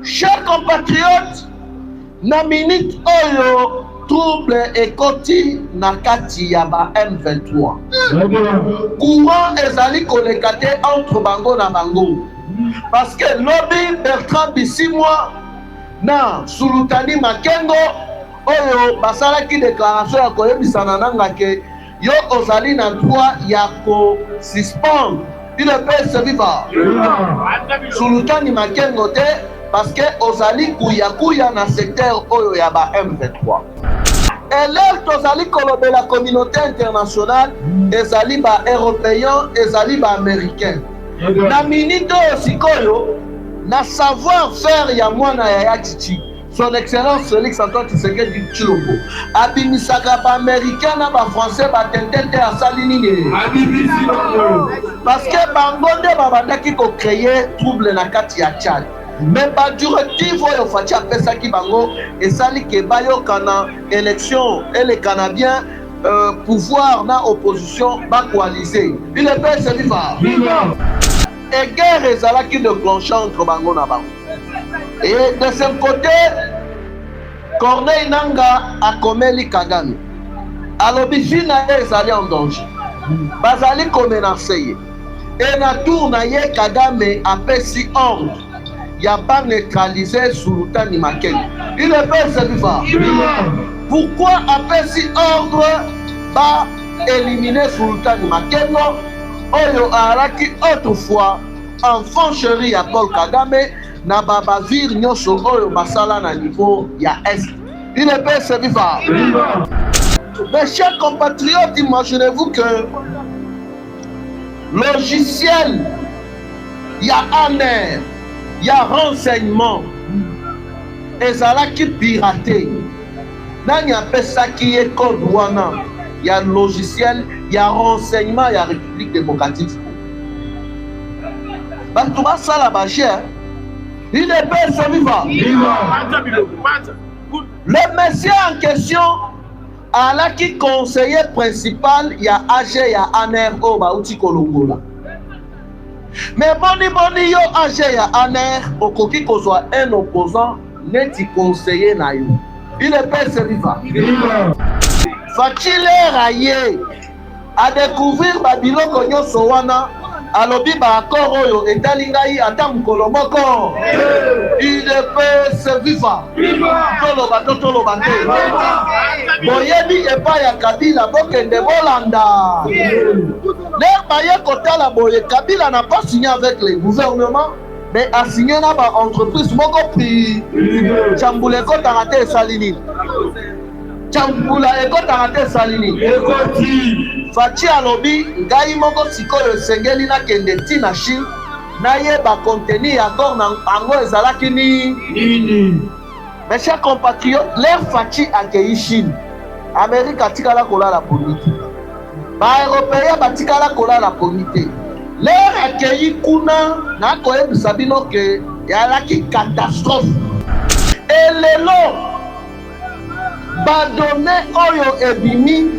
Chers compatriotes, na minute oyo trouble ekoti na kati ya ba M23. Courant ezali koleka te entre bango na bango. Parce que lobby Bertrand Bisimwa na Sultani Makengo oyo basalaki déclaration ya koyebisana nanga ke yo ozali na droit ya ko suspendre il peut se vivre. Sultani Makengo te parce que ozali kuya na secteur oyo ya ba M23. Et là tozali kolobe la communauté internationale ezali ba européen ezali ba américain. Na minute sikoyo na savoir faire ya mwana ya Yatiti son excellence Félix Antoine Tshisekedi Tshilombo abimisaka ba américain na ba français ba tentete asali nini parce que bango nde babandaki ko créer trouble na kati ya Tchad. Mais ba directive oyo Fachi apesaki bango esali ke bayokana élection et les Canadiens pouvoir na opposition ba coaliser. Il est pas se vivre. Et guerre ezalaki déclenchée entre bango na bango. Et de ce côté, Corneille Nanga akomeli Kagame. Alobi vina ezali en danger. Bazali komenase ye. Et na tour na ye Kagame apesi ordre. Ya pas neutraliser Sultani Makengo. Il est pas se vivre. Pourquoi apesi ordre ba éliminer Sultani Makengo? Oyo araki autrefois enfant chéri à Paul Kagame na babavir nyonso oyo basala na niveau ya est. Il ne peut se vivre. Mes chers compatriotes, imaginez-vous que logiciel ya ANR ya renseignement ezalaki piraté. Nani apesaki ye code wana ya logiciel ya renseignement ya République démocratique. Bantu basala bacher. Il est bien se vivant. Le monsieur en question alaki conseiller principal ya AG ya ANR o bauti kolongola. Mais boni yo AG ya ANR okoki kozwa un opposant neti conseiller na yo. Il est bien se vivant. Fachi raye a découvrir babiloko nyonso wana alobi ba accord oyo etali ngai ata mokolo moko. Il peut se vivre. Toloba te boyebi epai ya Kabila bokende bolanda ler baye kotala boye Kabila n'a pas signé avec le gouvernement mais a signé na ba entreprise moko pri chambule kotanga te esali nini chambula ekotanga te esali nini Fachi alobi ngai moko sikoyo esengeli nakende ntina Chine nayeba contenu ya accord na ango ezalaki nini. Mes chers compatriotes, l'air Fachi akei Chine Amérique atikala kolala politi ba européen batikala kolala politi l'air akei kuna na koyebisa bino ke yalaki catastrophe. Et lelo badone oyo ebimi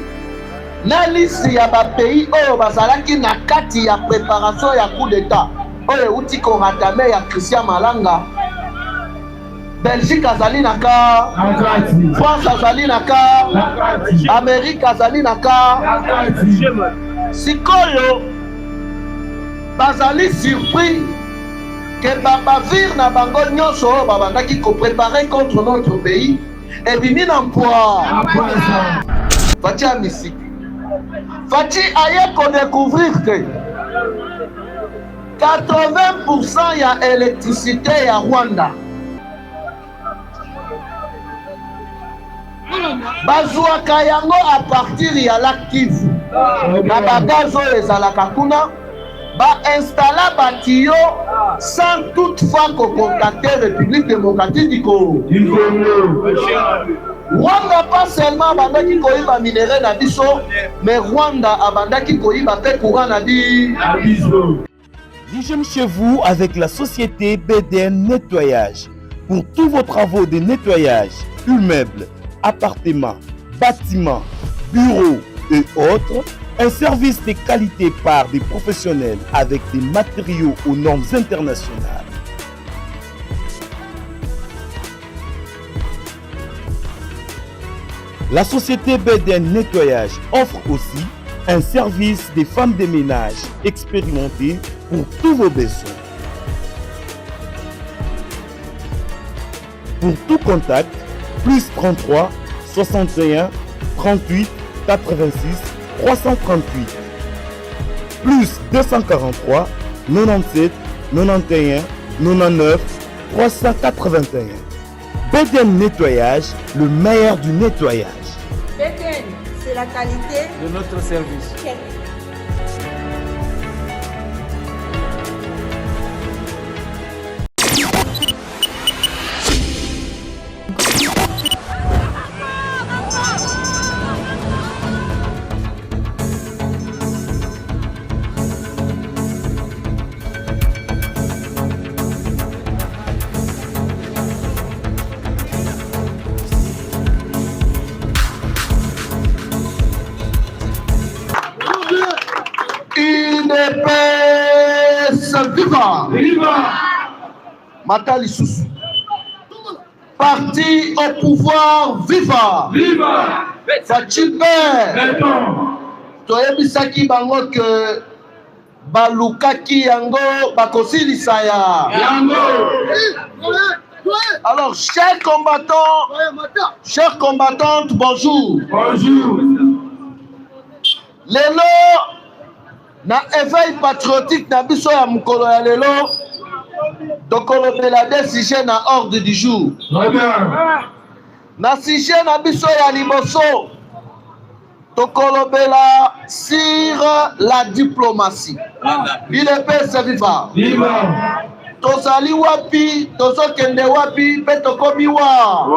na liste ya ba pays oyo bazalaki na kati ya préparation ya coup d'état oyo uti koratame ya Christian Malanga. Belgique azali naka, France azali naka, Amérique azali naka. Sikoyo bazali surpris que babavir na bango nyonso oyo babandaki ko préparer contre notre pays et bimi na poids. Fachi a misiki. Fachi aye ko découvrir que 80% ya électricité ya Rwanda bazwaka yango à partir ya lac Kivu na bagaz oyo ezalaka kuna bainstalla batiyo sans toutefois kocontacter République démocratique du Congo. Rwanda pas seulement abandaki koyiba minéraux na biso mais Rwanda abandaki koyiba pe courant na biso. J'aime chez vous avec la société BDN Nettoyage. Pour tous vos travaux de nettoyage, immeubles, appartements, bâtiments, bureaux et autres, un service de qualité par des professionnels avec des matériaux aux normes internationales. La société BDN Nettoyage offre aussi un service des femmes de ménage expérimentées pour tous vos besoins. Pour tout contact, plus 33 61 38 86 338, plus 243 97 91 99 381. BDN Nettoyage, le meilleur du nettoyage. BDN, c'est la qualité de notre service. Viva Matali Soussou. Parti au pouvoir, viva! Viva! Fachilbe! Toyebisaki bango que balukaki yango bakosilisa ya. Alors, chers combattantes, bonjour. Bonjour. Lelo na éveil patriotique na biso ya mukolo ya lelo tokolobela de sujet na ordre du jour. Na sujet na biso ya liboso tokolobela sur la diplomatie. Il est pèse viva. Tozali wapi, tozokende wapi, pe tokomi wa.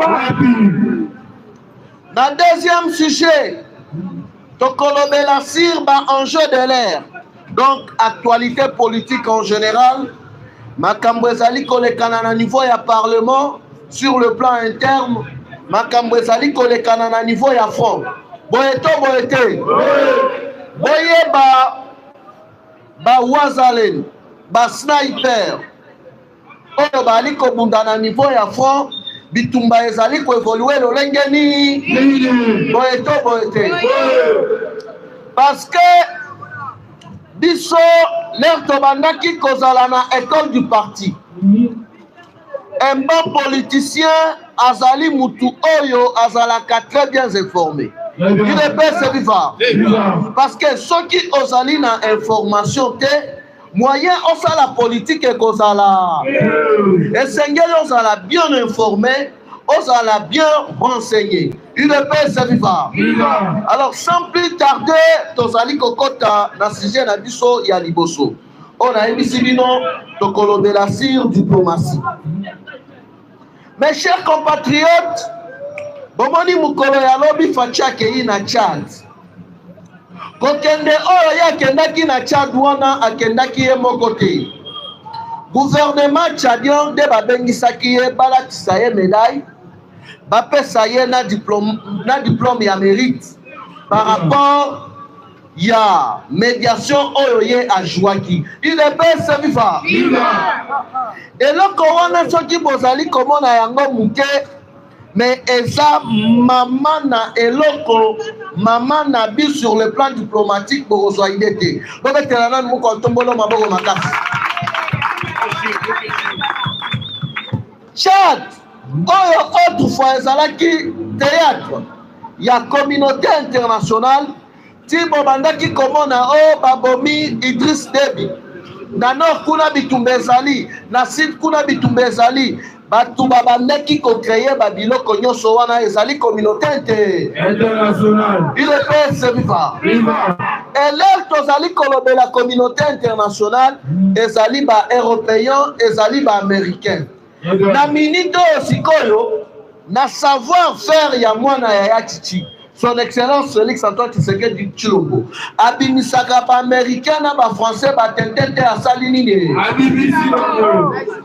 Na deuxième sujet tokolobela sur ba enjeu de l'air. Donc, actualité politique en général, makambo ezali kolekana na niveau ya parlement, sur le plan interne, makambo ezali kolekana na niveau ya front. Boyeto boyete. Boye ba wazalen, ba sniper. Oyo bali kobunda na niveau ya front, bitumba ezali ko évoluer lolenge ni. Boyeto boyete. Parce que biso l'air tobandaki kozala na école du parti. Un bon politicien azali mutu oyo azalaka très bien informé. Il est bien viva. Parce que ceux qui ozali na information te moyen osala politique et kozala. Et sengeli ozala bien informé, ozala bien renseigné. Il est bien viva. Alors sans plus tarder, tozali kokota na sujet na biso ya liboso. On a émis bino tokolobela sur diplomatie. Mes chers compatriotes, bomoni mukolo ya lobi facha kei na Tchad. Kokende oyo ya kendaki na Tchad wana akendaki ye moko te. Gouvernement tchadien de babengisaki ye balakisa ye médaille. Bapesa ye na diplôme ya mérite par rapport ya médiation oyo ye ajouaki. Il est bien viva. Eloko wana soki bozali komona yango muke, mais eza mama na eloko mama na bi sur le plan diplomatique bozwa idée. Donc telana muko tombolo maboko makasi. Tchad oyo autrefois ezalaki théâtre ya communauté internationale ti bobandaki komona o babomi Idriss Déby na nord kuna bitumba ezali na sud kuna bitumba ezali batu babandaki kocreye babiloko nyonso wana ezali communauté internationale. Il est pèse viva. Elève tozali kolobela communauté internationale ezali ba européen ezali ba américain. Na minito sikoyo na savoir faire ya mwana ya Tchichi son excellence Félix Antoine Tshisekedi Tshilombo abimisaka ba américain na ba français ba tentete asali nini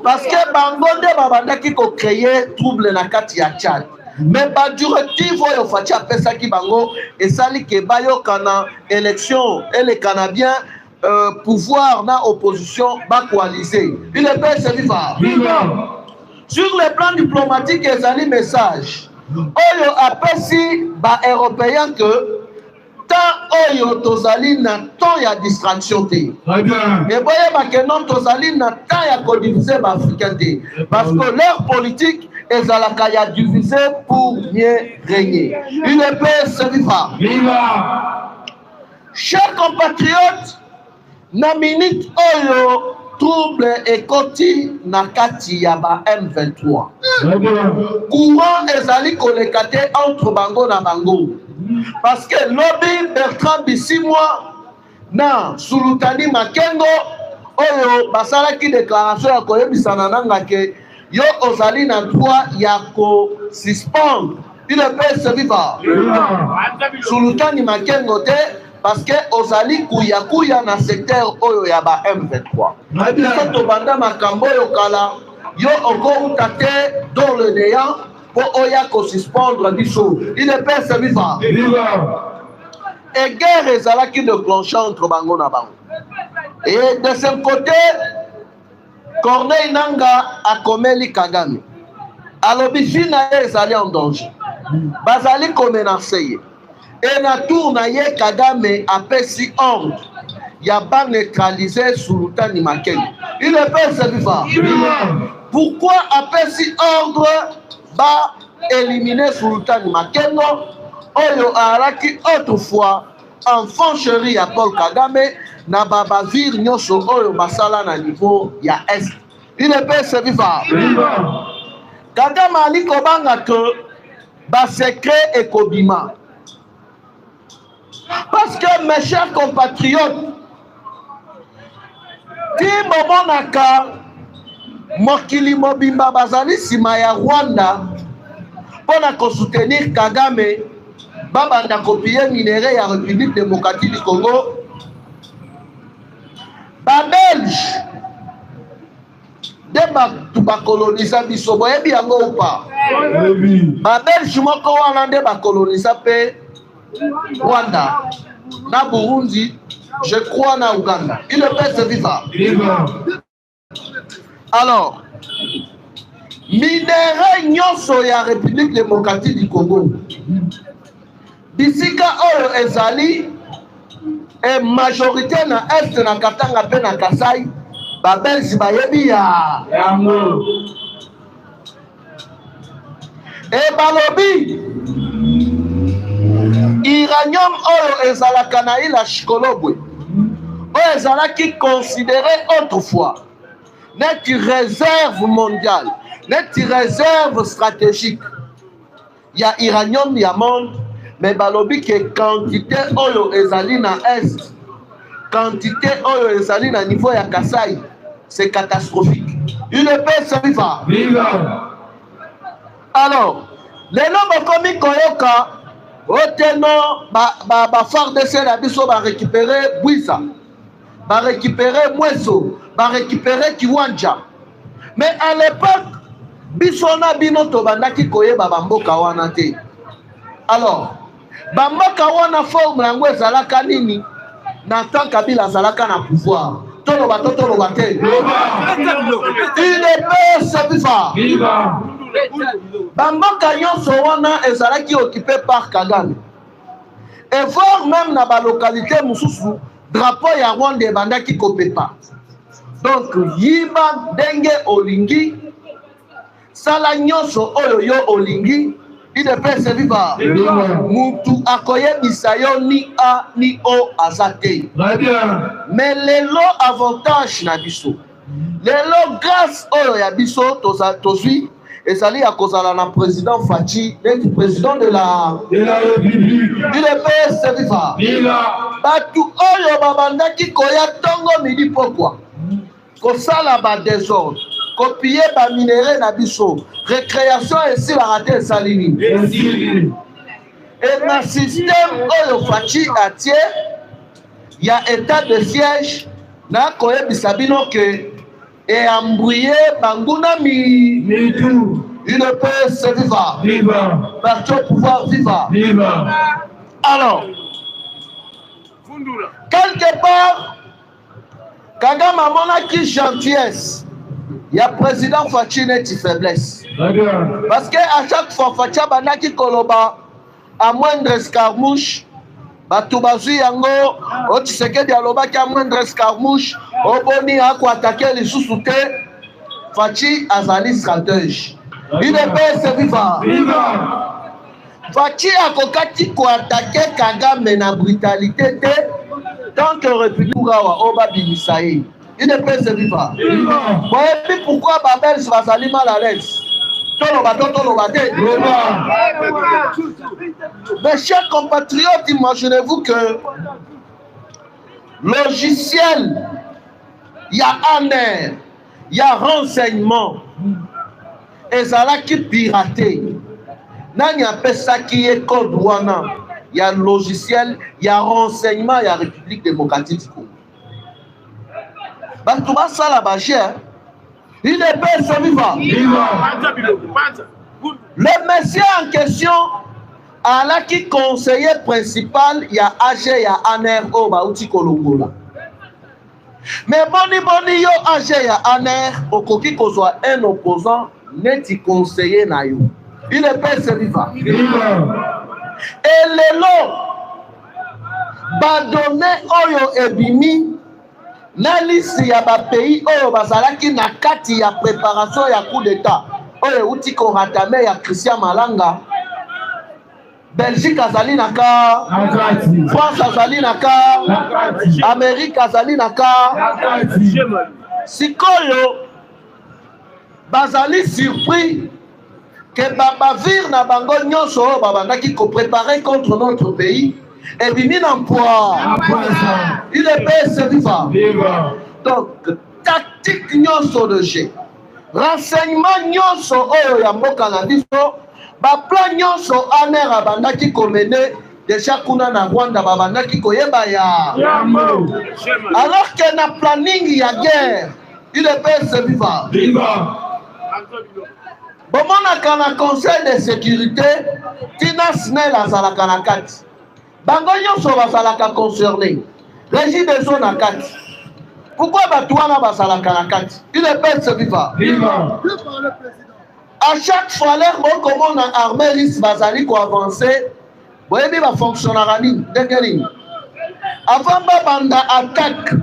parce que bango nde babandaki ko créer trouble na kati ya Tchad. Mais ba directive oyo fachi apesaki bango esali ke bayokana élection et les Canadiens pouvoir na opposition ba coaliser. Il est bien viva. Sur le plan diplomatique ezali message oyo apesi ba-européen que tant oyo tozali na temps ya distraction te. Eboyeba ke non tozali na temps ya kodiviser ba-africain te. Parce que leur politique ezalaka ya diviser pour mieux régner. UDPS viva. Chers compatriotes, na minute oyo trouble ekoti na kati ya ba M23. Courant ezali koleka te entre bango na bango. Parce que lobby Bertrand Bisimwa na Sultani Makengo oyo basalaki déclaration ya koyebisana nanga ke yo ozali na droit ya ko suspendre UDPS viva. Sultani Makengo te parce que ozali kuya na secteur oyo ya ba M23. Biso tobanda makambo oyo kala yo okouta te dans le néant po oya ko suspendre biso. UDPS viva. Et guerre ezalaki déclenchée entre bango na bango. Et de ce côté, Corneille Nanga akomeli Kagame. Alobi fina ezali en danger. Bazali ko menacer. Et na tour na ye Kagame apesi ordre ya ba neutraliser Sultani Makengo. UDPS viva. Pourquoi apesi ordre ba éliminer Sultani Makengo oyo alaki autrefois enfant chéri ya Paul Kagame na babavire nyonso oyo basala na niveau ya est. UDPS viva. Kagame ali kobanga que ba secret ekobima. Parce que mes chers compatriotes, ti bomonaka mokili mobimba bazali sima ya Rwanda pona ko soutenir Kagame babanda kopie minere ya République démocratique du Congo. Ba Belge de ba colonisa biso boyebi yango ou pas? Ba Belge moko wana nde ba colonisa pe Rwanda, na Burundi, je crois na Uganda. UDPS viva. Alors, minere nyonso ya République démocratique du Congo. Bisika oyo ezali et majorité na est na Katanga pe na Kasai, ba Belge bayebi ya yango. Et balobi Iranium oyo ezalaka na ila Shikolobwe oyo ezalaki considéré autrefois net réserve mondiale, net réserve stratégique. Il y a uranium ya monde, mais balobi que quantité oyo ezali na est, quantité oyo ezali na niveau ya Kasai, c'est catastrophique. UDPS viva. Alors, les noms komi koyoka oteno ba FARDC na biso ba récupérer Bwisa, ba récupérer Mweso, ba récupérer Kiwanja. Mais à l'époque biso na bino to bandaki koyeba bamboka wana te. Alors, bamboka wana forme yango ezalaka nini na tant Kabila azalaka na pouvoir. Tolo bate. UDPS viva. Bamboka nyonso wana ezalaki occupé par Kagame. Et voire même na ba localité mususu drapeau ya Rwanda ebandaki kopepa. Donc yiba ndenge olingi sala nyonso oyo yo olingi UDPS viva. Mutu akoyebisa yo ni a ni o azate. Mais lelo avantage na biso, lelo grâce oyo ya biso tozwi ezali ya kozala na président Fachi, le président de la République. UDPS viva. Batu oyo babandaki koya tongo midi pokwa kosala ba désordre, copier ba minéré na biso, récréation ici la raté salini. Et na système oyo Fachi atie ya état de siège na koyebisa bino ke et embrouillé Banguna Mitou. UDPS viva. Parti au pouvoir viva. Alors, quelque part, Kagame monaki gentillesse Il y a président Fachi neti faiblesse. Parce que à chaque fois Fachi bandaki koloba à moindre escarmouche bato bazui yango o Tshisekedi alobaki à moindre escarmouche oboni ako attaquer les sous-souté Fachi azali stratège. Il est PS viva. Fachi akokati ko attaquer Kagame na brutalité tant que République oba bimisaye. Il ne peut se vivre. Voyez pourquoi Babel va salir mal à l'aise. Mes chers compatriotes, imaginez-vous que logiciel, il y a ANR, il y a renseignement, et ça là qui piraté. Nani appelle ça qui est code wana. Il y a logiciel, il y a renseignement, il y a République démocratique du Congo. Tu vas ça la bâchère. Il est bien vivant. Le monsieur en question, à la qui conseiller principal, il y a AG, il y a ANR, oh, bah, outil Kolongola. Mais boni yo AG, il y a ANR, au coquille qu'on soit un opposant, net conseiller na yo. Il est bien vivant. Et les lots, badonné oyo ebimi, na liste ya ba pays oyo bazalaki na kati ya préparation ya coup d'état oyo uti ko ratame ya Christian Malanga. Belgique azali naka, France azali naka, Amérique azali naka. Sikoyo bazali surpris que babavir na bango nyonso oyo babandaki ko préparer contre notre pays. Et bimi n'emploi. Il est PS vivant. Donc, tactique nyonso de jeu. Renseignement nyonso oyo ya mboka na biso. Ba plan nyonso ANR abandaki komene déjà kuna na Rwanda babandaki koyeba ya. Alors que na planning ya guerre, il est PS vivant. Bomonaka na conseil de sécurité, Tina Snell azalaka na kati. Bango nyonso bazalaka concerné. Régie des zones à 4. Pourquoi Batouana bazalaka na kati? Il est PS vivant. À chaque fois, l'air bon comment on a armé risque bazali ko avancer. Voyez bien va fonctionner ni dengeli. Avant babanda attaque.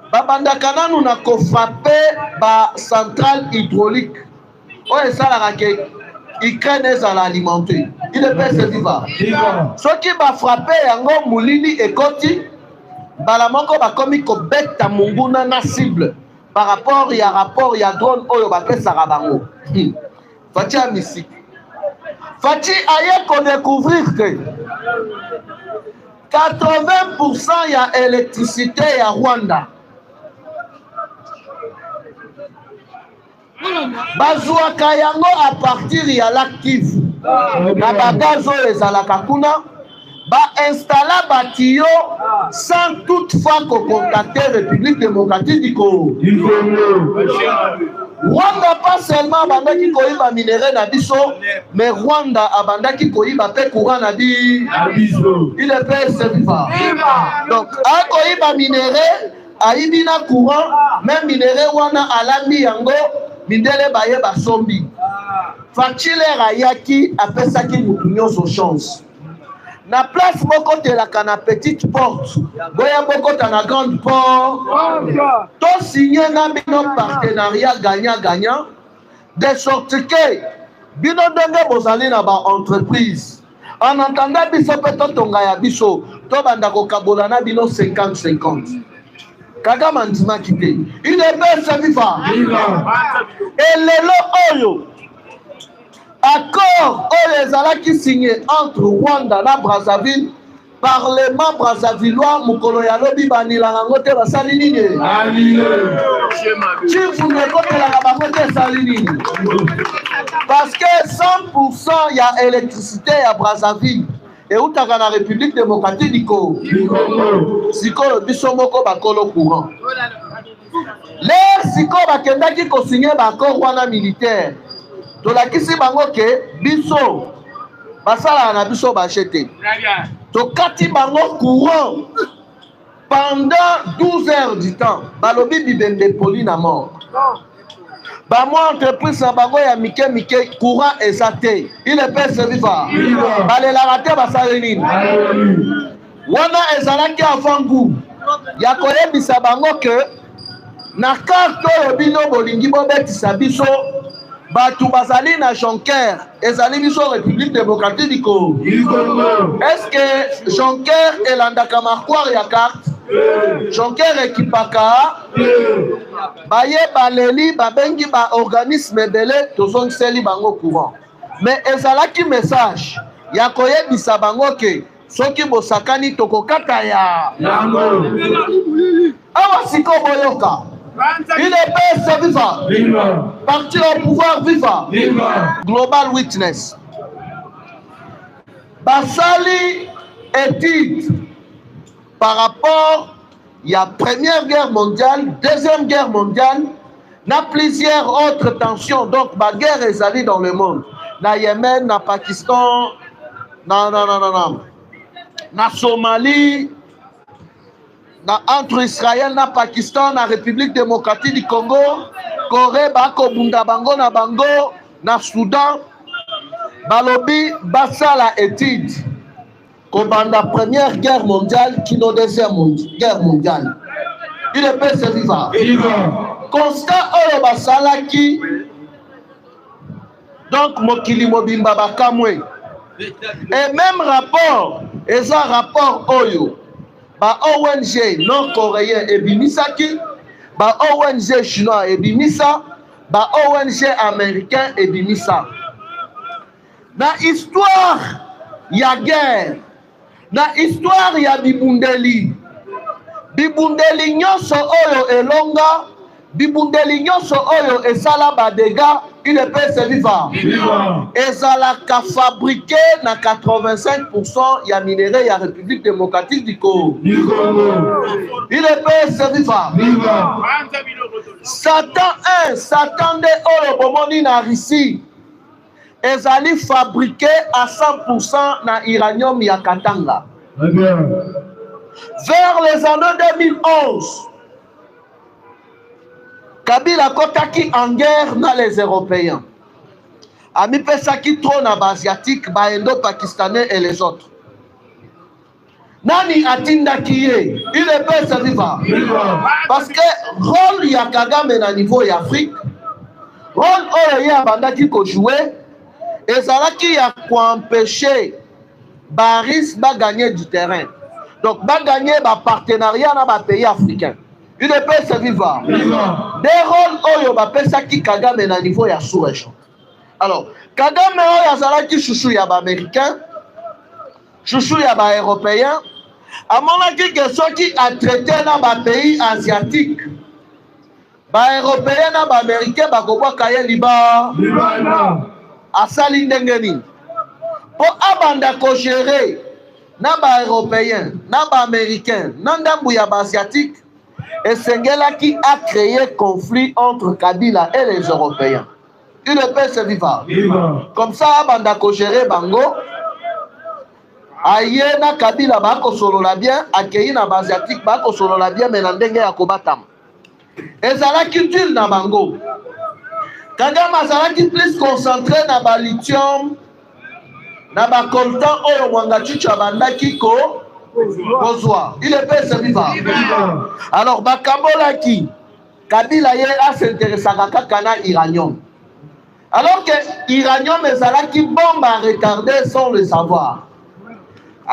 Babanda kananu na ko frapper ba centrale hydraulique. Ouais ça la raquette. Ukraine est à l'alimenter. Il est PS vivant. Ceux qui va frapper yango mulili et koti balamoko ba komi ko beta munguna na cible par rapport il y a drone oyo ba pesa rabango. Fachi a mystique. Fachi aye ko découvrir que 80% il y a électricité à Rwanda. Bazouaka yango à partir ya l'actif na bagazo ezalaka kuna ba installa batiyo sans toutefois ko contacter République démocratique du Congo. Rwanda pas seulement bandaki koyiba minerai na biso mais Rwanda abandaki koyiba pe courant na biso. Il est PS vivant. Donc a koyiba minerai ayibi na courant même minerai wana alami yango mindele baye basombi. Facile ayaki apesaki mutu nyonso chance. Na place moko telaka na petite porte. Boya moko ta na grande porte. To signé na bino partenariat gagnant-gagnant de sorte que bino ndenge bozali na ba entreprise. En entendant biso peto tonga ya biso to banda ko kabola na bino 50-50. Kagame ndima kité. Il est bien vivant. Et lelo oyo accord oyo ezalaki signé entre Rwanda na Brazzaville, Parlement brazzavillois mukolo ya lobi banilanga ngote basali nini? Chief ngotelanga bango te sali nini? Parce que 100% il y a électricité à Brazzaville. Et où t'as la République démocratique du Congo. Siko biso moko bakolo courant. Les siko bakendaki ko signer bakor wana militaire. To la kisi bango ke biso basala na biso bachete. To kati bango courant pendant 12 heures du temps. Balobi bibende poli na mort. Ba moi entreprise na bango ya mike courant ezate. Il est pas servi par. Bale la raté ba salenine. Wana ezalaki avant goût. Ya koyebisa bango que na carte oyo bino bolingi bobetisa biso batu bazali na Jonker ezali biso République démocratique du Congo. Est-ce que Jonker elandaka marquoire ya carte? Jonker ekipaka baye baleli babengi ba organisme ebele tozongiseli bango courant. Mais ezalaki message ya koyebisa bango ke soki bosakani tokokata ya awa siko boyoka. Il est paix vivant. Parti au pouvoir vivant. Global Witness. Basali étude par rapport à la Première Guerre mondiale, Deuxième Guerre mondiale, na plusieurs autres tensions. Donc, la guerre est allée dans le monde. Na Yémen, na Pakistan, na Somalie, entre Israël na Pakistan na République démocratique du Congo, Corée bako bunda bango na bango na Soudan, balobi basala étude kobanda Première Guerre mondiale kino Deuxième Guerre mondiale. Il est pas vivant. Constat oyo basala ki donc mokili mobimba bakamwe. Et même rapport, et un rapport oyo ba ONG nord-coréen ebimisaki, ba ONG chinois ebimisa, ba ONG américain ebimisa. Na histoire ya guerre, na histoire ya bibundeli, bibundeli nyonso oyo elonga, bibundeli nyonso oyo esala badega, il est pas vivant. Ezalaka fabriqué na 85% ya minéraux ya République démocratique du Congo. Il est pas vivant. Satan 1, Satan 2 oyo bomoni na Russie. Ezali fabriqué à 100% na uranium ya Katanga. Vers les années 2011, Kabila kotaki en guerre dans les Européens. Ami pesaki trop na basiatique, ba indo-pakistanais et les autres. Nani atindaki ye? Il est pas vivant. Parce que rôle ya Kagame na niveau ya Afrique, rôle oyo ya bandaki ko jouer, ezalaki ya ko empêcher Baris ba gagner du terrain. Donc ba gagner ba partenariat na ba pays africains. Il ne peut se vivre. Des rôles oyo bapesaki Kagame na niveau ya sous-région. Alors, Kagame oyo azalaki chouchou ya ba américain, chouchou ya ba européen, amonaki que soki a traité na ba pays asiatique, ba européen na ba américain bakobwaka ye liba asali ndenge nini po abanda ko gérer na ba européen, na ba américain, na ndambu ya ba asiatique. Et Sengelaki a créé conflit entre Kabila et les Européens. Il ne peut se vivre. Comme ça, Bandako géré Bango, Ayena Kabila Bako solo la bien, Akeina Basiatique Bako solo la bien, mais Nandenge Yakobatam. Et Zalaki Dil na Bango. Kagama Zalaki plus concentré na ba lithium, na ba coltan oyo Wangachicha Bandaki ko. Il est pas se vivant. Alors, Bakabolaki, Kabila a s'intéressé à la iranium. Alors que l'iranium est là qui bombe à retarder sans le savoir.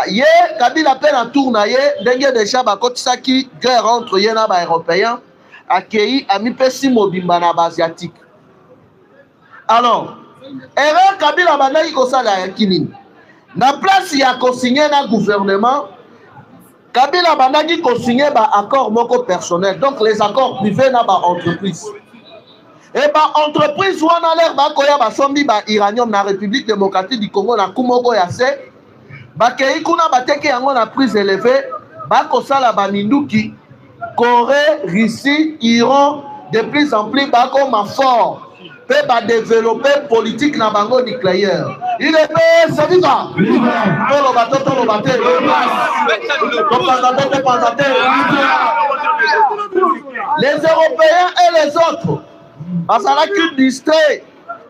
Hier, Kabila appelle un tournailler, dengue déjà Bakotisaki, guerre entre les Européens, accueilli à mi-pessi mobimba na asiatique. Alors, erreur Kabila Banaki Kosala Yakinin. Na place, il y a consigné dans le gouvernement. Kabila Banaki a signé un accord moko personnel, donc les accords privés dans l'entreprise. Et l'entreprise où on a l'air de l'Iranium dans la République démocratique du Congo, na Kumoko Yase, Bakei Kuna Bateke Yango na prise élevée, Bakosala Baninduki, Corée, Russie, Iran, de plus en plus, Bakoma fort. Peut développer politique na bango nucléaire. Il est fait, c'est vivant. Les Européens et les autres, bazalaki distrait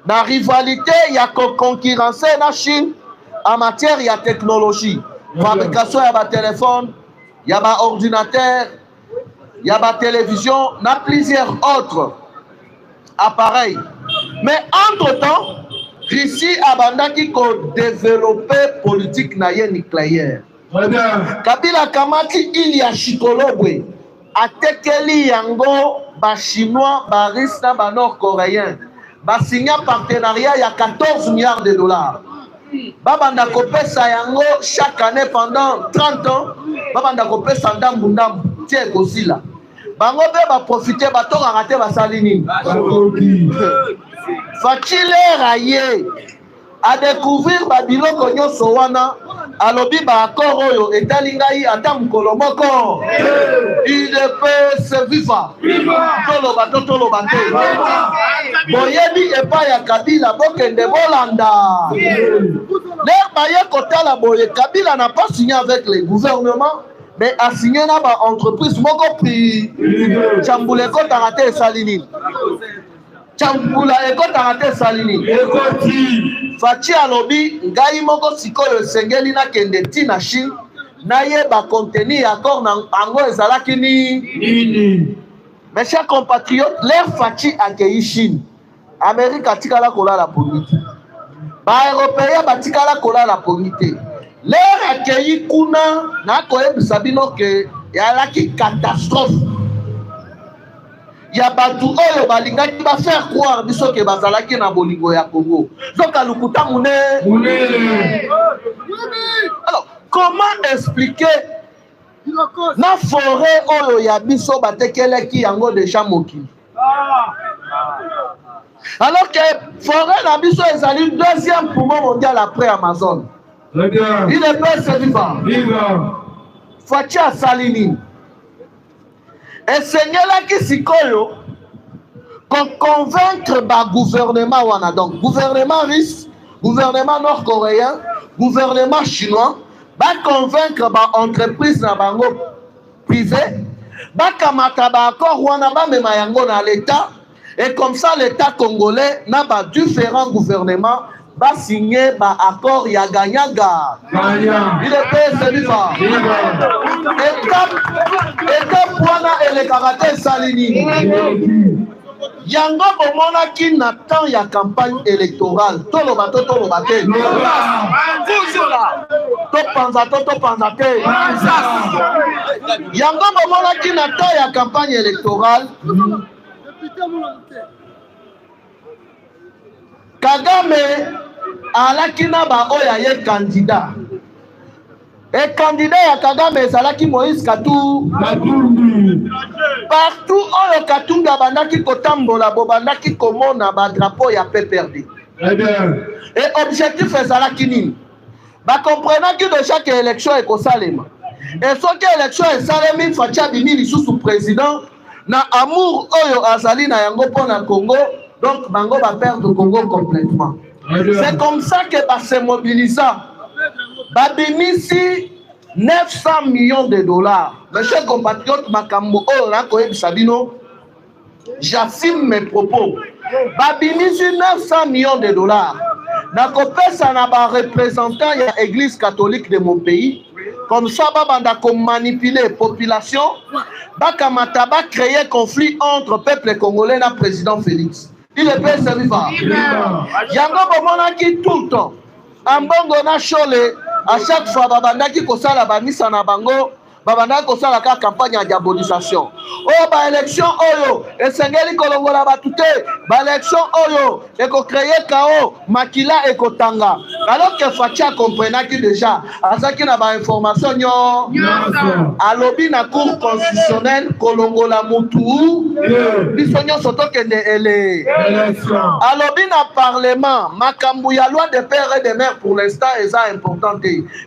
na rivalité ya concurrencer na Chine en matière ya technologie, fabrication ya ba téléphone, ya ba ordinateur, ya ba télévision, na plusieurs autres appareils. Mais entre-temps, Russie abandaki ko développer politique na ye nucléaire. Kabila kamati ili ya Chikolobwe atekeli yango ba chinois, ba russe na ba nord-coréen ba signa partenariat ya 14 milliards de dollars. Babanda kopesa yango chaque année pendant 30 ans. Babanda kopesa ndambu ndambu tie kosila. Bango be ba profiter ba to rater ba salini. Facile raye à découvrir ba biloko nyonso wana alobi ba accord oyo etalingai ata mukolo moko il peut se vivre toloba to toloba te boyebi epai ya Kabila bokende bolanda l'air baye kotala boye Kabila n'a pas signé avec les gouvernements mais a signé na ba entreprise moko pri chambule kota raté salini chambula ekota raté salini ekoti Fachi alobi ngai moko sikoyo esengeli na kende ti na Chine na ye ba contenu accord na ango ezalaki nini. Mes chers compatriotes, l'air Fachi akei Chine, Amérique atikala kolala polite, ba européen batikala kolala polite. L'air akei kuna na koyebisa bino ke yalaki catastrophe. Ya batu oyo balingaki ba faire croire biso ke bazalaki na bolingo ya Congo. Donc alukuta mune. Alors, comment expliquer na forêt oyo ya biso batekeleki yango déjà mokili? Alors que forêt na biso ezali deuxième poumon mondial après Amazon. Il est pas se vivant. Fachi asalini. Esengeli sikoyo convaincre ba gouvernement wana, donc gouvernement russe, gouvernement nord-coréen, gouvernement chinois, ba convaincre ba entreprise na bango privé, ba kamata ba accord wana ba mema yango na l'état, et comme ça l'état congolais na ba différents gouvernements ba signer ba accord ya ganyaga. Il est pas celui là. Étape wana ele karaté salini. Yango bomona ki na temps ya campagne électorale. Toloba te. To panza te. Yango bomona ki na temps ya campagne électorale. Kagame alaki na ba oya ye candidat. Et candidat ya Kagame ezalaki Moïse Katumbi. Partout oyo Katumbi abandaki kotambola bobandaki komona ba drapeau ya PPRD. Et objectif ezalaki nini? Ba comprenaki de chaque élection ekosalema. Et soki élection esalemi Fachi abimi lisusu président na amour oyo azali na yango pona Congo. Donc, Bango va perdre le Congo complètement. C'est comme ça que va se mobiliser. Babimisi 900 millions de dollars. Mes chers compatriotes, Makambo, Sabino, j'assume mes propos. Babimisi 900 millions de dollars. Nakopesa na ba représentant de l'église catholique de mon pays. Comme ça, Babanda comme manipuler la population. Bakamata ba créer conflit entre peuple congolais et le président Félix. Il est bien servi. Yango bomonaki tout le temps. Ambongo na chole à chaque fois babandaki kosala banisa na bango babandaki kosala ka campagne de diabolisation. Oh ba élection oyo esengeli kolongola batute ba élection oyo eko créer chaos makila ekotanga. Alors que Fachi comprenaki déjà azaki na ba information nyo alobi na cour constitutionnelle kolongola mutu biso nyonso tokende ele alobi na parlement makambu ya loi de père et de mère pour l'instant est important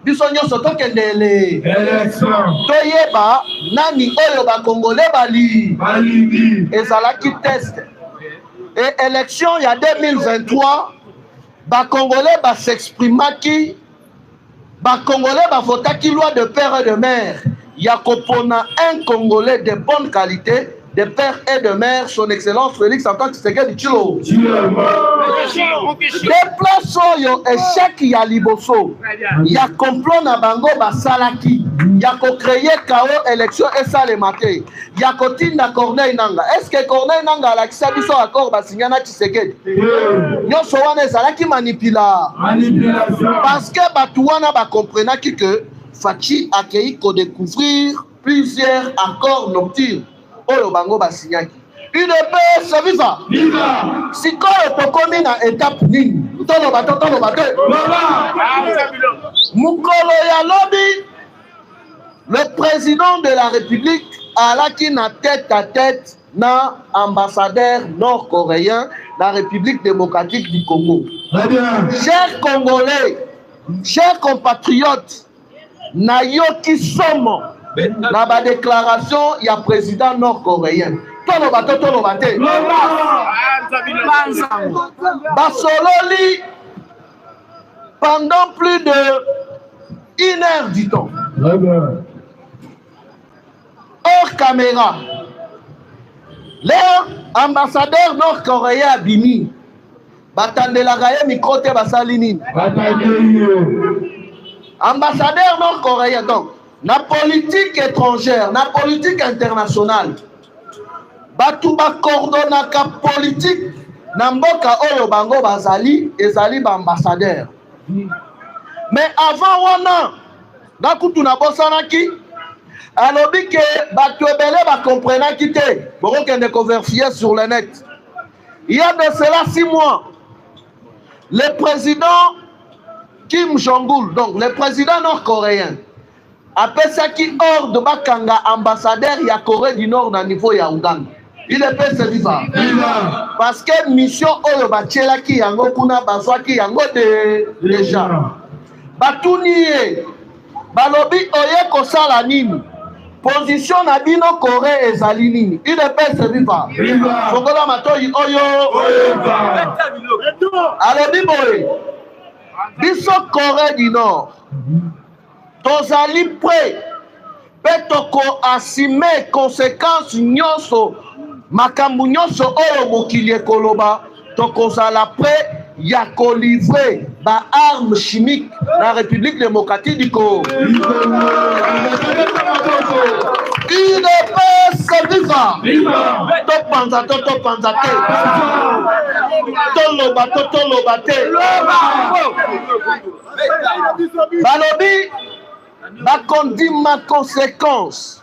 biso nyonso tokende ele toyeba nani oyo ba congolais bali ezalaki test et élection il y a 2023 ba congolais ba s'exprimaki ba congolais ba votaki loi de père et de mère ya kopona un congolais de bonne qualité de père et de mère, son excellence Félix Antoine Tshisekedi Tshilombo. Déplace oyo échec ya liboso ya complot na bango basalaki ya ko créer chaos élection esalema te ya kotinda Corneille Nanga. Est-ce que Corneille Nanga alakisa biso accord basinya na Tshisekedi? Nyonso wana ezalaki manipulation parce que batu wana bakomprenaki que Fachi akei ko découvrir plusieurs accords nocturnes oyo bango basinyaki. Une paix se viva. Si koyo tokomi na étape nini toloba te mukolo ya lobi le président de la République alaki na tête à tête na ambassadeur nord-coréen la République démocratique du Congo. Chers Congolais, chers compatriotes, na yoki somo na ba déclaration ya président nord-coréen. Basololi pendant plus de 1 heure du temps. Hors caméra. Leur ambassadeur nord-coréen Abimi batandelaka ye micro te basalini. Ambassadeur nord-coréen donc na politique étrangère, na politique internationale. Batu ba coordonnaka politique na mboka oyo bango bazali ezali ba ambassadeur. Mais avant wana nakutu na bosanaki alobi ke batu ebele ba comprenaki te boko kende ko vérifier sur le net. Il y a de cela 6 mois le président Kim Jong-un, donc le président nord-coréen, apesaki ordre bakanga ambassadeur ya Corée du Nord na niveau ya Uganda. Il est peut se vivre. Parce que mission oyo batielaki yango kuna bazwaki yango déjà. Batuni balobi oye kosala nini? Position na bino Corée ezali nini? Il est peut se vivre. Fokola matoyi oyo. Alobi boye. Biso Corée du Nord. Tozali prêt. Petoko assumer conséquences nyonso. Makambu nyonso oyo mokili ekoloba tokozala prêt ya kolivrer ba arme chimique na République démocratique du Congo. Il ne peut se vivre. Topanza te. Toloba te. Balobi bakondi ma conséquence.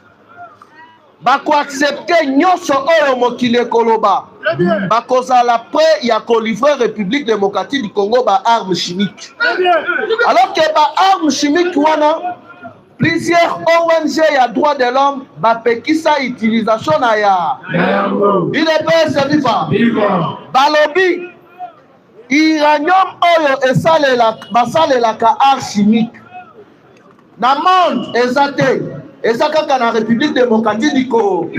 Bako accepter nyonso oyo mokili ekoloba bakozala prêt ya kolivrer République démocratique du Congo ba armes chimiques. Alors que ba armes chimiques wana plusieurs ONG ya droit de l'homme bapekisa utilisation na ya il est pas servifa balobi uranium oyo basalelaka armes chimiques na monde ezate eza kaka na République démocratique du Congo.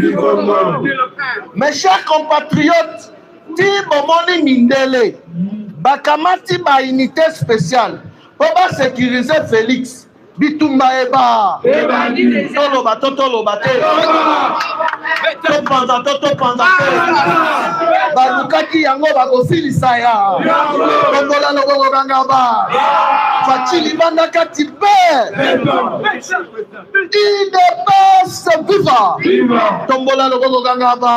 Mes chers compatriotes, ti bomoni mindele bakamati ba unité spéciale pour ba sécuriser Félix bitumba eba toloba te topanza balukaki yango bakosilisa ya kongola loboko kanga ba Fachi libanda kati pe il ne peut se vivre tombola loboko kanga ba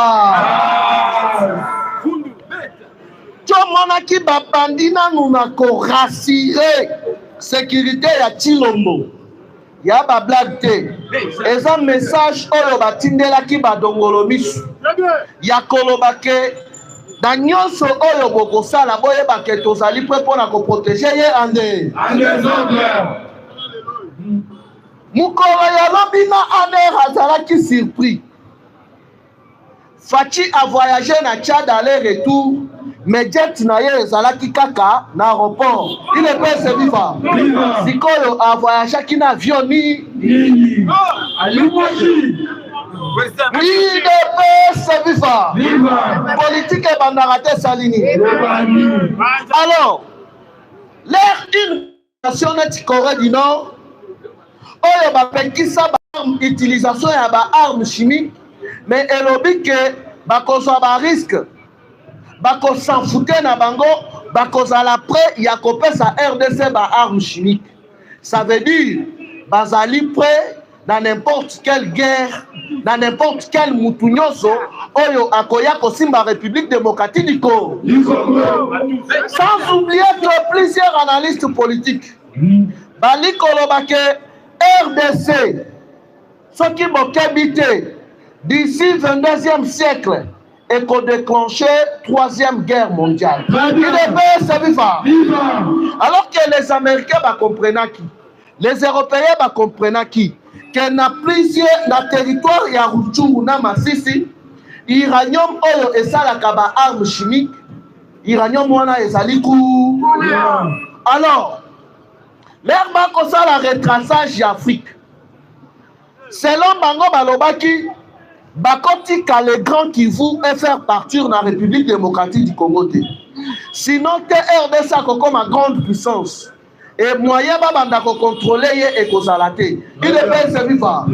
tomonaki babandi nanu na korasire sécurité ya Tshilombo ya ba blague te eza message oyo batindelaki badongolo misu ya koloba ke na nyonso oyo bokosala boyeba ke tozali mpe mpona koprotege ye ande mokolo ya lobi na aner azalaki surpris Fachi a voyagé na Tchad aller-retour mais jet na ye ezalaki kaka na aéroport. Il est pas se vivre. Sikoyo a voyagé ki na avion ni il est pas se vivre. Politique et bandarate salini. Alors, l'air une nation de Corée du Nord oyo ba pekisa ba utilisation ya ba armes chimiques mais elobi ke bakozwa ba risque bakosanfute na bango bakozala prêt ya kopesa RDC ba arme chimique. Ça veut dire bazali prêt dans n'importe quelle guerre, dans n'importe quel mutu nyonso oyo akoya kosimba République démocratique du Congo. Sans oublier que plusieurs analystes politiques bali koloba ke RDC soki bokebi te d'ici 22e siècle et qu'on déclenchait 3e guerre mondiale. Alors que les Américains comprennent qui, les Européens comprennent qui, que na plusieurs na territoire ya Rutshuru na Masisi, uranium oyo esalaka ba arme chimique, uranium wana ezali ku. Alors, leur bako sala retraçage Afrique. Selon bango balobaki bakoti ka les grands Kivu et faire partir la République démocratique du Congo. Sinon, RDC comme ma grande puissance. Et moyen babanda ko contrôler et kozalate. Il est bien serviva.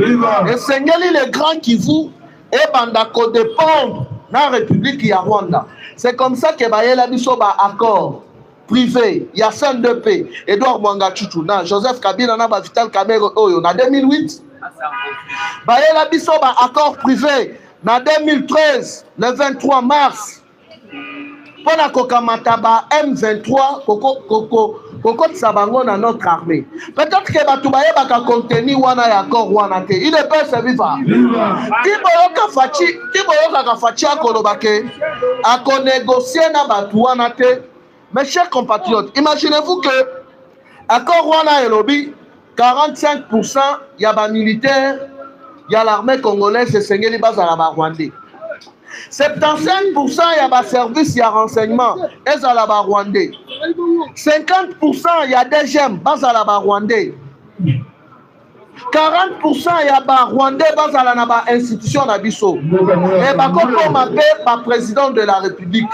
Et Seigneur les grands Kivu et banda ko dépendre la République ya Rwanda. C'est comme ça que bayela biso ba accord privé, il y a CNDP, Edouard Mwanga Chuchu, Joseph Kabila na ba Vital Kamerhe oyo na 2008. Bayela biso ba accord privé na 2013 le 23 mars pona kokamata ba M23 koko tsabango na notre armée. Peut-être que batu bayeba ka contenu wana ya accord wana te. Il est pas serviva. Tiboyoka Fachi akolobake ako négocier na batu wana te. Mes chers compatriotes, imaginez-vous que accord wana elobi 45% y a ba militaire, y a l'armée congolaise et Sengeli bazala ba Rwandais. 75% y a ba service, y a renseignement et zala ba Rwandais. 50% y a DGM bazala ba Rwandais. 40% y a ba Rwandais bazala na ba institution na biso. Et ba koko mabe ba président de la République.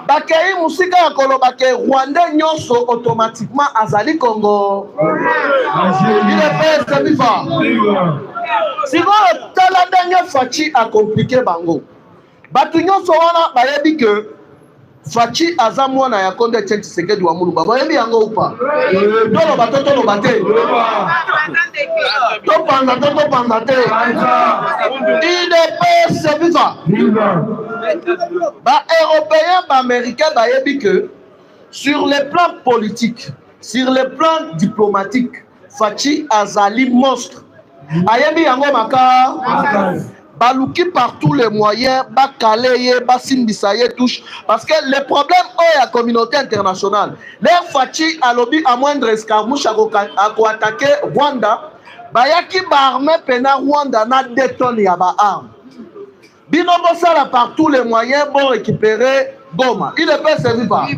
Ba kei musika ya koloba ke Rwandais nyonso automatiquement azali Congo. Il est fait vivant. Si vous tala dernière Fachi a compliqué bango. Batu nyonso wana bayebi ke Fachi azamwa na ya konde tchenti sekedi wa mulu baba yebi yango upa. Tolo batoto no bate. To panda te. Il est fait vivant. Ba européens, ba américains bayebi que sur le plan politique, sur le plan diplomatique, Fachi azali monstre. Ayebi yango maka baluki par tous les moyens, bakaleye, basimbisaye touche parce que le problème est la communauté internationale. Leur Fachi alobi à moindre escarmouche à attaquer Rwanda, bayaki ba armée pena Rwanda na 2 tonnes ya ba armes. Binobo sala par tous les moyens pour récupérer Goma. Il est pas servi par.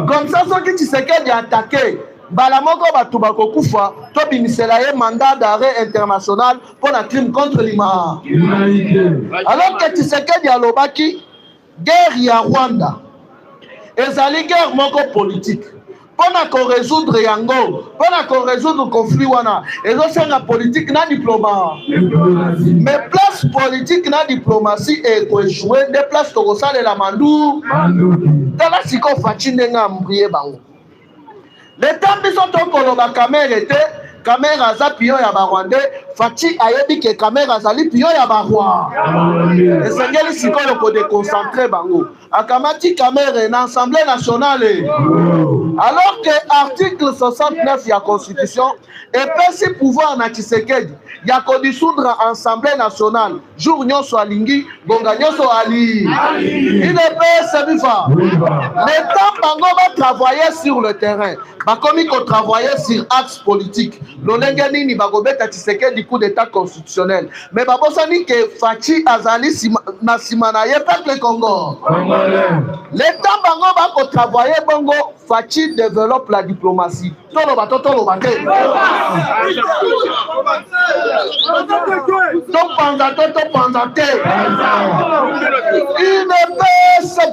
Comme ça, ceux qui Tshisekedi attaqué, balamoko batuba kokufa, to bimisela ye mandat d'arrêt international pour la crime contre l'humanité. Alors que Tshisekedi alobaki, guerre ya Rwanda, ezali guerre moko politique. Pour résoudre yango, pour résoudre le conflit wana, et c'est la politique na diplomatie. Mais place politique na diplomatie et que jouer des places to sale la mandou. Dans la siko Fachi ndenga mbriye bango. Les temps biso to koloba Kamerhe était Kamerhe aza pion ya ba Rwandais, Fachi ayebi ke Kamerhe azali pion ya ba Rwanda. Et sengeli siko lo ko déconcentrer bango. Akamati Kamerhe na Assemblée nationale. Alors que l'article 69 de la Constitution est passé pouvoir na Tshisekedi, il y a qu'à dissoudre l'Assemblée nationale. Jour nyoso alingi, gonga nyoso ali. Il est pas serviva. L'État bango va travailler sur le terrain. Bakomi ko travailler sur axe politique. L'olengeni ni bagobeta Tshisekedi coup d'état constitutionnel. Mais babosani que Fachi azali na simana ye peuple Congo. L'État bango va ko travailler bango Fachi développe la diplomatie. Tolo bate. Il ne peut se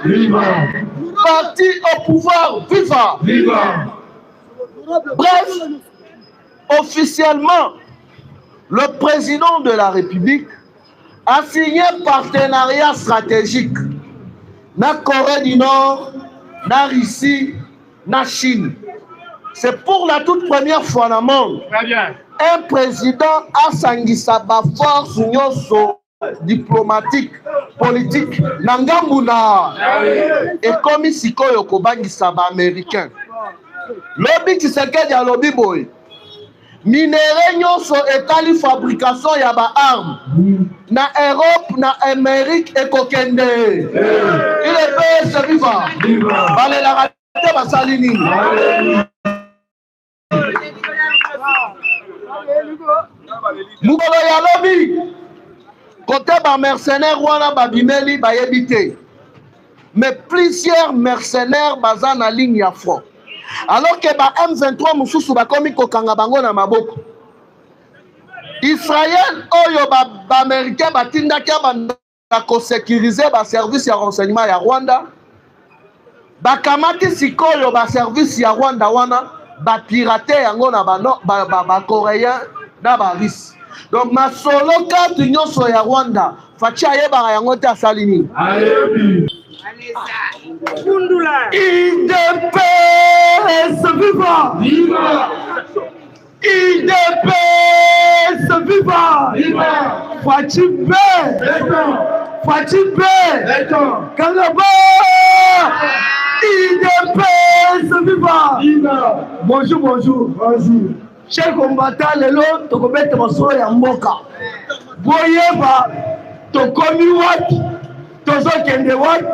vivre. Parti au pouvoir, vivant. Bref, officiellement, le président de la République a signé partenariat stratégique na Corée du Nord, na Russie, na Chine. C'est pour la toute première fois dans le monde. Très bien. Un président a sangisa ba force nyonso diplomatique, politique, nangambuna. Et comme ici, ko bangisa ba américain. Lobby Tshisekedi a lobby boy. Minéraux nyonso etali fabrication ya ba armes. Na Europe, na Amérique et kokende. Il est PS vivant. Allez la rater basalini. Mukolo ya lobby. Côté ba mercenaires wana babimeli ba yebite. Mais plusieurs mercenaires baza na ligne ya front. Alors que ba M23 mususu bakomi kokanga bango na maboko. Israël oyo ba américain batindaki banda ko sécuriser ba service ya renseignement ya Rwanda. Bakamati sikoyo ba service ya Rwanda wana ba pirater yango na ba coréen na ba russe. Donc ma solo carte nyonso ya Rwanda fachi ayeba yango te asalini. IDPS viva! IDPS viva! Fachi B! Fachi B! Kangaba! IDPS viva! Bonjour, bonjour. Bonjour. Chers combattants, lelo tokobeta masolo ya mboka. Boyeba tokomi wapi? Tozokende wapi?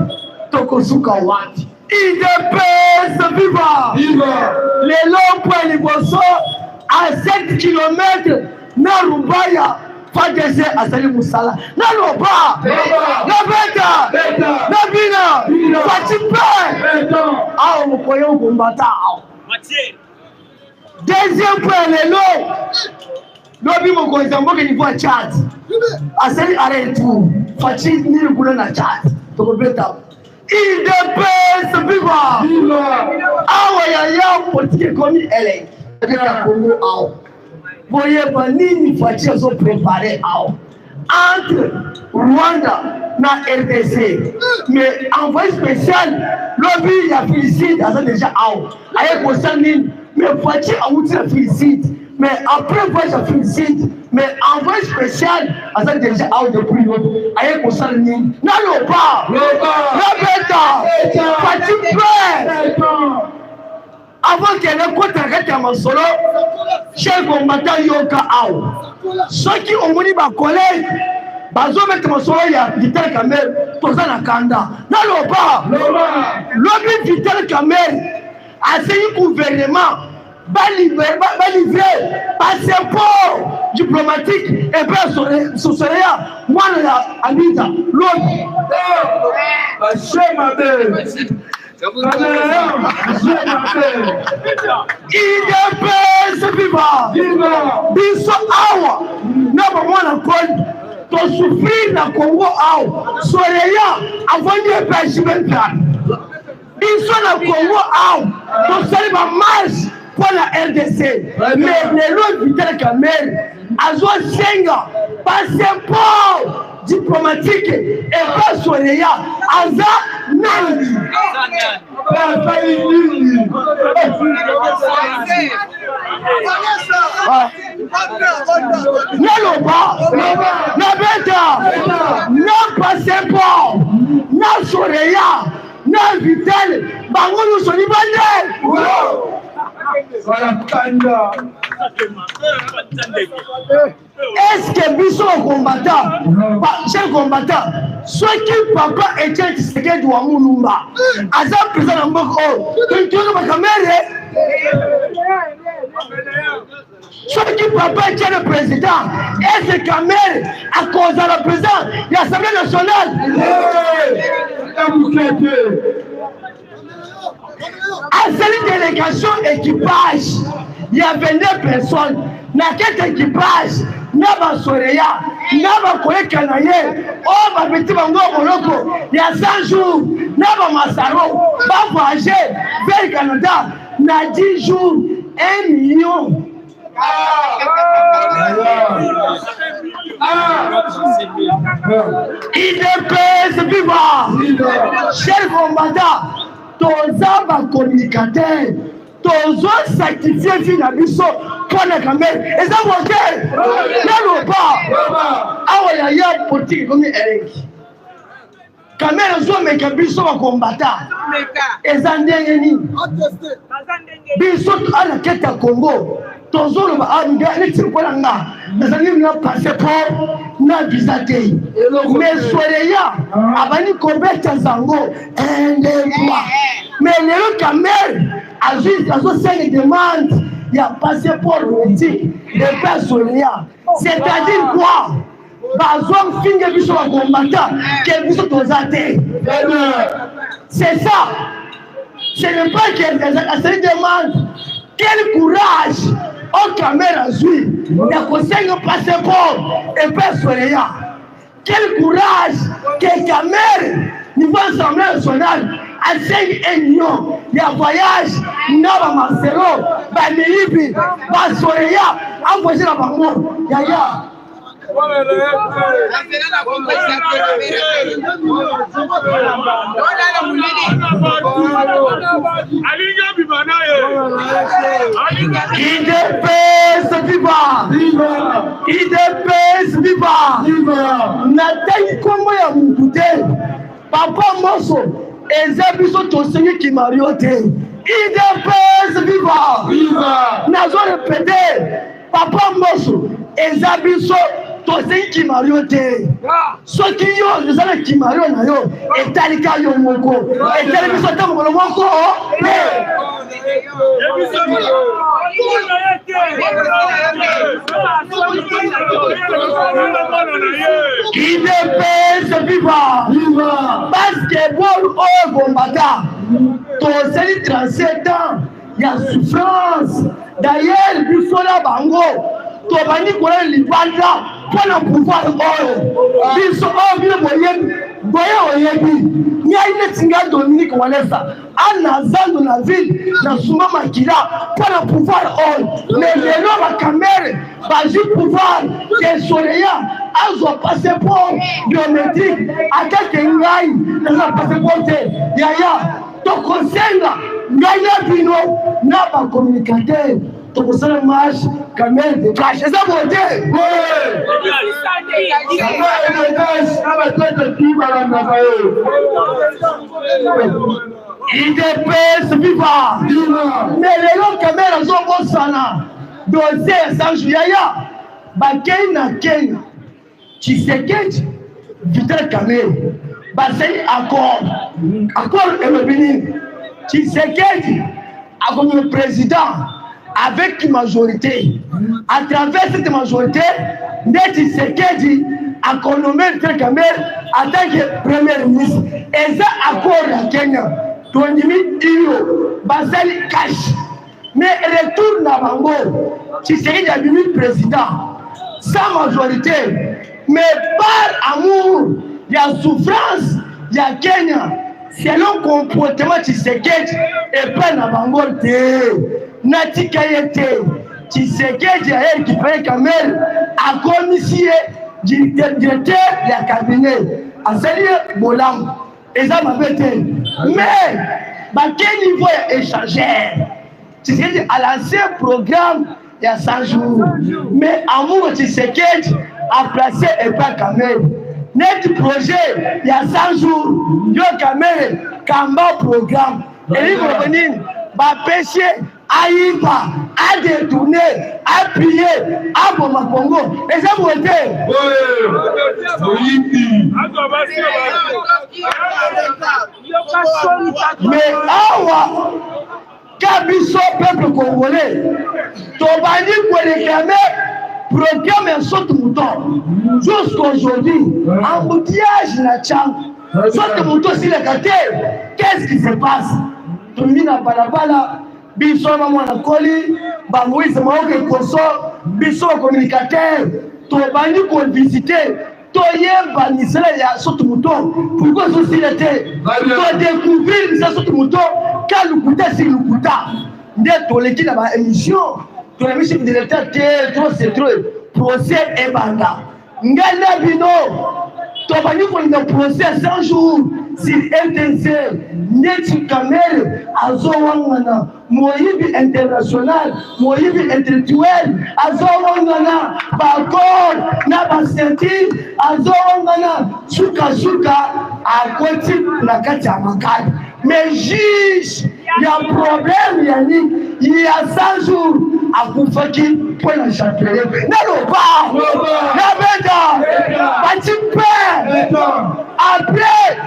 Tokosuka wapi? IDPS viva! Lelo point liboso à 7 km na Rubaya FARDC asali musala na loba na beta na bina fatipe ao mokoyo kombata ao. Deuxième point lelo lobi mokoyo zamboke niveau ya Tchad asali aretu fati ni kuna na Tchad tokobeta IDPS viva! Awa ya politique komi ele ya Congo ao. Voyez pas nini fati azo préparer ao entre Rwanda na RDC. Mais envoyé spécial lobby ya Félicite aza déjà ao. Aye kosa nini mais fati awuti la Félicite. Mais après voyage à Félicite, mais envoyé spécial aza déjà ao depuis l'autre. Aye kosa nini na loba na beta fati prêt. Avant qu'elle ait contracté à mon solo, chers combattants yoka ao. Ceux qui ont moni ma collègue, bazo mettre mon solo ya Vital Kamerhe, toza na kanda. Na loba, lobby Vital Kamerhe, a saisi gouvernement, va livrer passeport diplomatique et bien sousseria, moi la Anita, lobby. IDPS viva! Biso awa na mwana koni to souffrir na Congo awa soleya avant de pêcher biso na Congo awa to sali ba marche pour la RDC mais le lot Vital Kamerhe azo senga passeport diplomatique et pas soleya aza nani Naloba, na beta, na passeport, na soleya, na Vital, bango nous soni bande. Est-ce que biso combattant, chers combattants, ceux qui papa Etienne Tshisekedi wa Mulumba, aza président na mboko, tuntuno bakamere. Ceux qui papa Etienne le président, est-ce que Kamerhe à cause de la président de l'Assemblée nationale? À cette délégation équipage, il y a 22 personnes. Dans quel équipage? Naba Soreya, Naba Koye Kanaye, oh ma petite bango Moloko, il y a 100 jours, Naba Masaro, va voyager vers le Canada, na 10 jours, 1 million IDPS viva. Chers combattants, toza ba communicateur, tozo sanctifier vie na biso pour la caméra. Et ça vous dit, non pas. Ah ouais, ya politique comme Eric. Caméra zo me kabiso ba combattants. Et ça ndenge ni. Biso ala keta Congo. Tozo lo ba anga ni tikola nga. Nazali na passeport na visa te. Mais soleya abani kobeta zango endemwa. Mais le caméra azo sene demande ya passeport politique de personnes. C'est-à-dire quoi? Bazom finge biso ba combattant que biso tozate. C'est ça. Ce n'est pas que ça demande quel courage au caméra zui de conseiller un passeport et personne. Quel courage que caméra niveau assemblée nationale à 5 unions de voyage n'a Marcelo Bamilibi Basoya envoyé la bango yaya. IDPS viva! IDPS viva! Nathalie Kombo ya mukute Papa Mosso eza biso tosengi kimariote IDPS viva! Nazo répéter Papa Mosso eza biso tosengi kimariote soki yo ezala kimario na yo etalika yo moko etali biso ta mokolo moko IDPS viva basketball oyo bombata tosali 37 ans ya souffrance d'ailleurs biso na bango tobandi kola libanda pour le pouvoir oyo biso oyo bino boyebi boye oyebi nyai netinga Dominique Walesa ana zando na ville na suma makila pour le pouvoir oyo mais lelo ba caméra baji pouvoir que soleya azo passeport biométrique akake ngai na passeport yaya to konsenga ngai na bino na ba communicateur to kosala marche caméra de cash eza bote IDPS viva mais lelo caméra zobosana dossier sanju yaya bakei na Kenya Tshisekedi Vital Kamerhe basali accord elobini Tshisekedi a comme président avec une majorité. À travers cette majorité, Tshisekedi a nommé Vital Kamerhe en tant que premier ministre. Et ça accord à Kenya. Tondimi Iyo basali cash. Mais retour na bango. Tshisekedi a devenu président sans majorité. Mais par amour, il y a souffrance, il y a Kenya. Selon comportement Tshisekedi et pas na bango te. Natika yete Tshisekedi a récupéré Kamerhe a commissionné directeur de cabinet a sali bolam eza mabete mais quel niveau échangeur Tshisekedi a lancé un programme il y a 100 jours mais amour Tshisekedi a placé et pas Kamerhe net projet il y a 100 jours yo Kamerhe kamba programme et il va venir péché Aïba, à détourner, à piller, à bomber Congo. Et ça vous êtes. Mais awa, Kabiso peuple congolais, Tobani pour réclamer programme un saut mouton. Jusqu'aujourd'hui, embouteillage na chang, saut mouton sur le quartier. Qu'est-ce qui se passe? Tumina balabala. Biso mwana koli ba Moïse maoke koso biso communicateur to bandi ko visiter to yemba nisela ya sotu muto pourquoi société to découvrir ça sotu muto kalukuta si lukuta nde to leki na ba émission to le chef de l'État trop c'est trop procès et banda ngana bino to bani ko le procès 100 jours sur RTC neti kamere azo wangana moyibi international moyibi intellectuel azo wangana bakor na basenti azo wangana suka akoti na kati ya makali mais juge ya problème yani il y a 100 jours akufaki pour la chapelet na loba na benda batipe après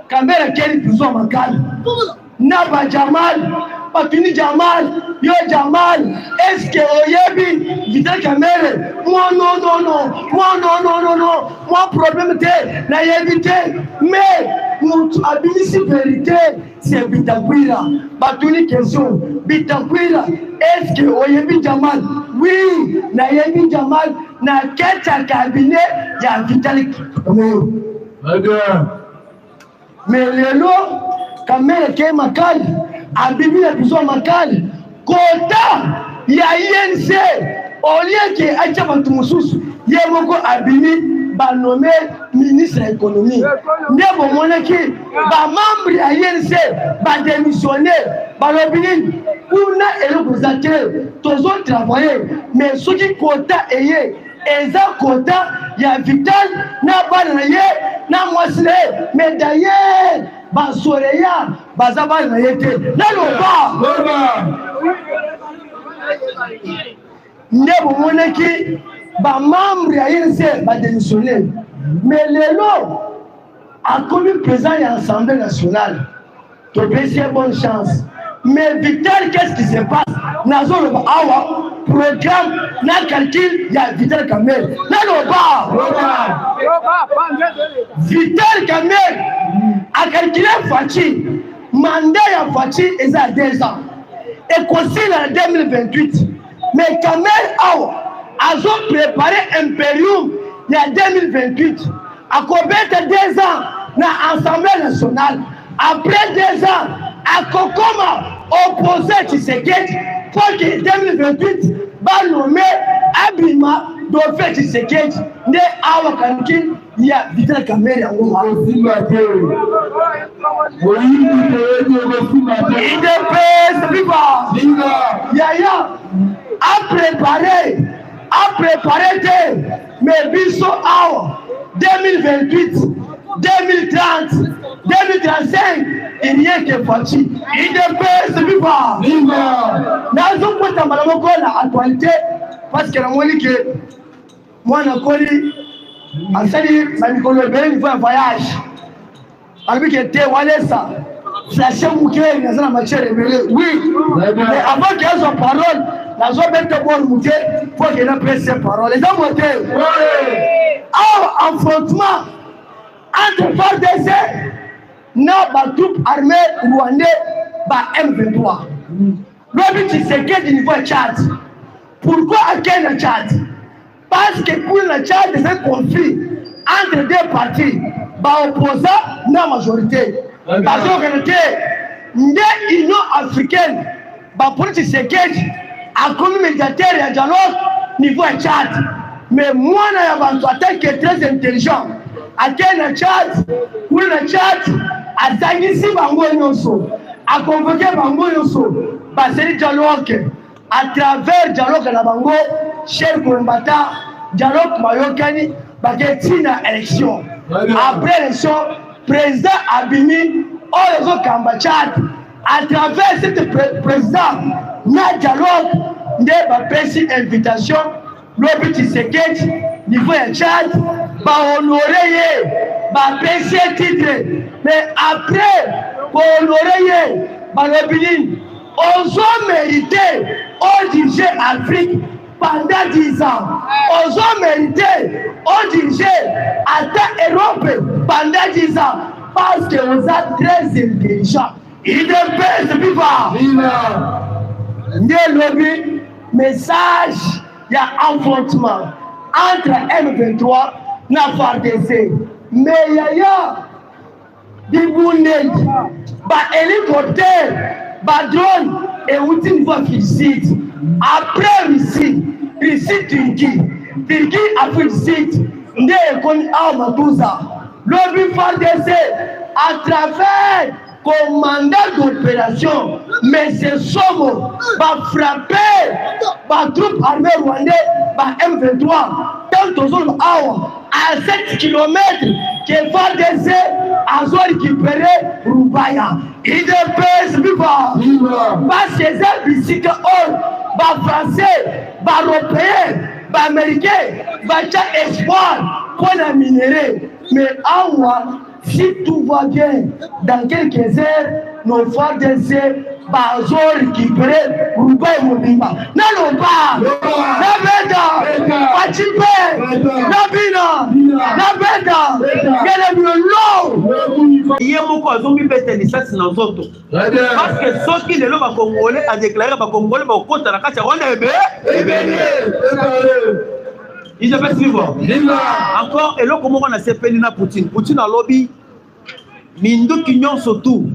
kamera keli tuzo makali na ba Jamal batuni Jamal yo Jamal est-ce que oyebi vidéo caméra moi non moi problème te na yebite mais mon abilisi vérité c'est Bitakwira batuni question Bitakwira est-ce que oyebi Jamal oui na yebi Jamal na keta cabinet ya Vitalik mais lelo kamera ke makali abimi na biso makali kota ya INC olie ke acha bantu mususu ye moko abimi ba nommé ministre de l'économie ndebo monaki ba membre ya INC ba démissionner ba lobini una eloko zate tozo travailler mais soki kota eye eza kota ya vital na bana na ye na mwasile mais d'ailleurs basoreya baza bana na ye te na loba nde bomonaki bamembre ya INC badémissionner mais lelo akomi président ya assemblée nationale topesi ye bonne chance mais Vital qu'est-ce qui se passe nazoloba awa programme na calcul ya Vital Kamerhe naloba Vital Kamerhe a calculé Fachi mandat ya Fachi eza 2 ans et conseil en 2028 mais Kamerhe awa azo préparé impérium ya 2028 akobeta 2 ans na assemblée nationale après 2 ans akokoma opposé Tshisekedi pour que 2028 va nommer Abima Dauphin Tshisekedi nde awa kanki ya Vital Kamerhe yango IDPS viva Yaya a préparé te mais biso awa 2028 2030 2035 il n'y a que Fachi IDPS viva nazo kweta mbala moko na actualité parce que namoni ke mwana koli asali manikolo beni voyage voyage alibike te walesa flasher muke nazana machere mele oui mais avant qu'il ait parole nazo bete bon muke pour qu'il ait presse parole les hommes moté affrontement entre FARDC na ba troupe armée rwandais ba M23 lobi Tshisekedi niveau Tchad pourquoi à quel Tchad parce que pour le Tchad c'est un conflit entre deux partis ba opposant na majorité parce que nde Union africaine ba pour Tshisekedi a comme médiateur ya dialogue niveau Tchad mais moi na ya bantu attaque très intelligent à quel Tchad pour le Tchad azangisi bango nyonso a convoqué bango nyonso baseli dialogue à travers dialogue na bango cher combattant dialogue mayokani baketina élection après élection président abimi oyo kamba Tchad à travers cette président na dialogue nde bapesi invitation lobi Tshisekedi niveau ya Tchad ba honorer ye ba pesi titre mais après pour honorer ye ba lobini ozo mérité au diriger Afrique pendant 10 ans ozo mérité au diriger à Europe pendant 10 ans parce que vous êtes très intelligent il dépêche viva nde lobi message ya affrontement entre M23 na FARDC mais yaya bibundeli ba hélicoptère ba drone et outil niveau Félicite. Après Russie, Turquie Afrique du Sud, Ndé Ekoni Amatouza. Lobby FARDC à travers commandant d'opération, mais ce Somo va frapper la troupe armée rwandais, M23, tant aux autres à 7 km que FARDC a récupéré Rubaya. Il dépêche vivant. Pas chez eux, ici que Français, Européens, Américains, espoir pour la minerai. Mais en moi, si tout va bien, dans quelques heures, nos FARDC vont récupérer Roubaix Mobimba. Non, pas. Nabeda, Pachipé, Nabina, Nabeda, Gelebilo. Il y a beaucoup de zombies bêtes de ça, c'est dans autres. Parce que ceux qui ne l'ont pas congolais a déclaré que Congolais vont compter la carte à Rwanda. Il ne fait suivre. Encore, et là, comment on a séparé Poutine? Poutine a lobby. Mindu Kinyon surtout.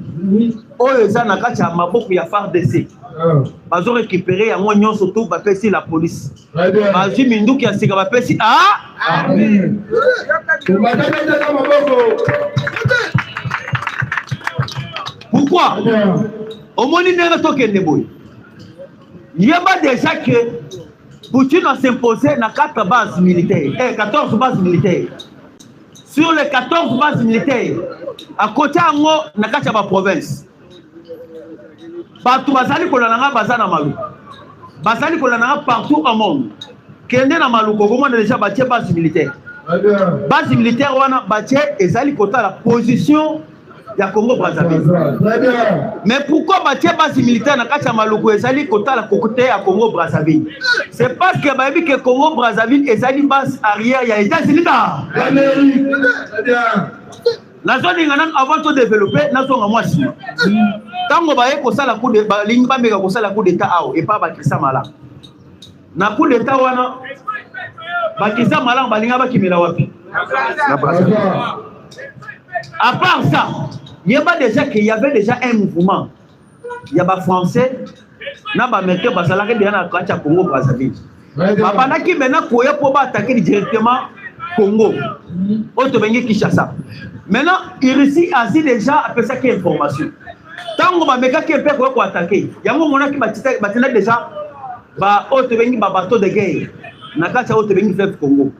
Oh, les gens n'ont maboko ya FARDC. Ils ont récupéré un moignon surtout, va passer la police. Ils ont Mindu qui a signé, va passer. Ah! Pourquoi? Au moins, il n'y a pas de boy. Il y a déjà que Poutine a s'imposé dans 4 bases militaires, 14 bases militaires. Sur les 14 bases militaires, à côté de la province, partout partout au monde. Kende na Maluko, comment on a déjà bâti base militaire. Base militaire, on a bâti et la position du Congo Brazzaville. Mais pourquoi bâtir base militaire na kati ya Maluko ezali kota la côté ya Congo Brazzaville? C'est parce que babi que Congo Brazzaville ezali base arrière ya États-Unis da l'Amérique. La zone ngana avant de développer na zonga mwasi. Tango baye ko sala coup de balingi ba meka ko sala coup d'état ao et pas bakisa mala. Na coup d'état wana bakisa mala balinga ba kimela wapi? Na Brazzaville. À part ça, il y a déjà qu'il y avait déjà un mouvement. Il y a des Français, na ba Américains, ba salaka de na kacha Congo Brazzaville. Ba banaki maintenant pour attaquer directement Congo. Auto bengi Kinshasa. Maintenant, il réussit à dire déjà après ça quelle information. Tango ba meka qui peut ko attaquer. Yango mona ki batina déjà ba auto bengi ba bateau de guerre. Na kacha auto bengi fleuve Congo.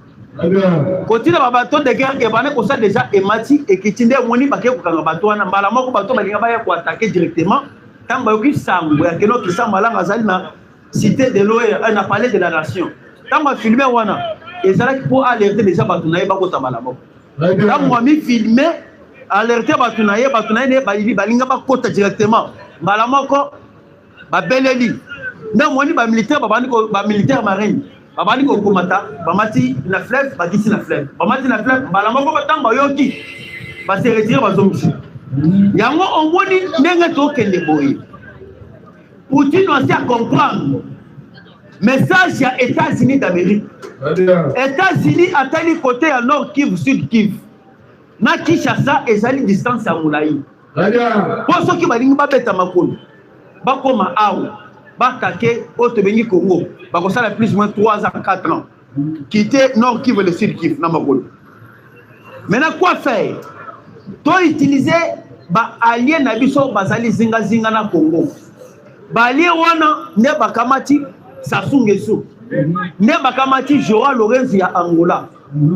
Continue à bateau de guerre et bané ko ça déjà emati et kitinde moni ba ke ko kanga bateau na mbala moko bateau balinga ba ya ko attaquer directement tant ba yoki sango ya keno ki samba la ngazali na cité de l'OE un palais de la nation tant ba filmer wana et ça là pour alerter déjà bateau na ba ko tambala moko tant moi mi filmer alerter bateau na ne ba yili balinga ba ko directement mbala moko ba beleli na moni ba militaire ba militaire marine babani ko komata bamati na fleuve badisi na fleuve bamati na fleuve bala moko batamba yoki ba se retirer bazomisi yango omoni ndenge to kende boye Poutine aussi à comprendre message ya États-Unis d'Amérique. États-Unis atali côté à nord Kivu sud Kivu na Kinshasa ezali distance ya mulayi pour ceux qui balingi babeta makolo bakoma awo batake auto bengi Congo bakosala plus ou moins 3 ans 4 ans quitter nord Kivu le sud Kivu na makolo. Maintenant quoi faire? To utiliser ba alliés na biso bazali zinga zinga na Congo. Ba alliés wana ne bakamati Sassou Nguesso ne bakamati Joao Lourenço ya Angola.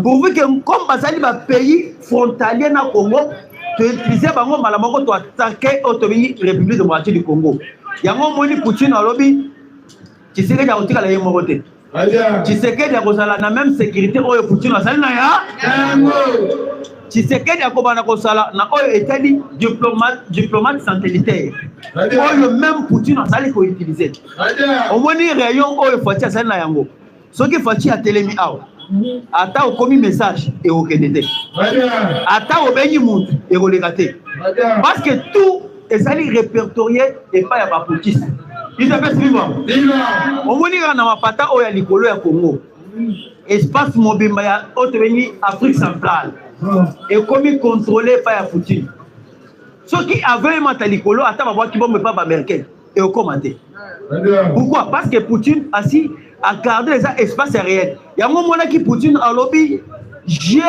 Pourvu que comme bazali ba pays frontalier na Congo to utiliser bango malamoko to attaquer auto bengi République démocratique du Congo. Yango moni Poutine alobi Tshisekedi ya kotika la ye moko te. Tshisekedi ya kozala na même sécurité oyo Poutine azali na ya Tshisekedi ya kobana kosala na oyo etali diplomate satellitaire oyo même Poutine azali ko utiliser. Omoni rayon oyo Fachi azali na yango soki Fachi atelemi awa ata okomi message et okende te ata obengi mutu et koleka te parce que tout ezali répertorié et pas ya ba Poutine. Il s'appelle suivant. On va dire na mapata oya likolo ya Congo. Espace mobimba ya otobeni Afrique centrale. Et comme contrôlé par ya Poutine. Ceux qui avaient mata likolo ata ba ki bombe pas américain et au commenter. Pourquoi? Parce que Poutine assis a gardé les espaces réels. Il y a un moment qui Poutine a lobby, j'ai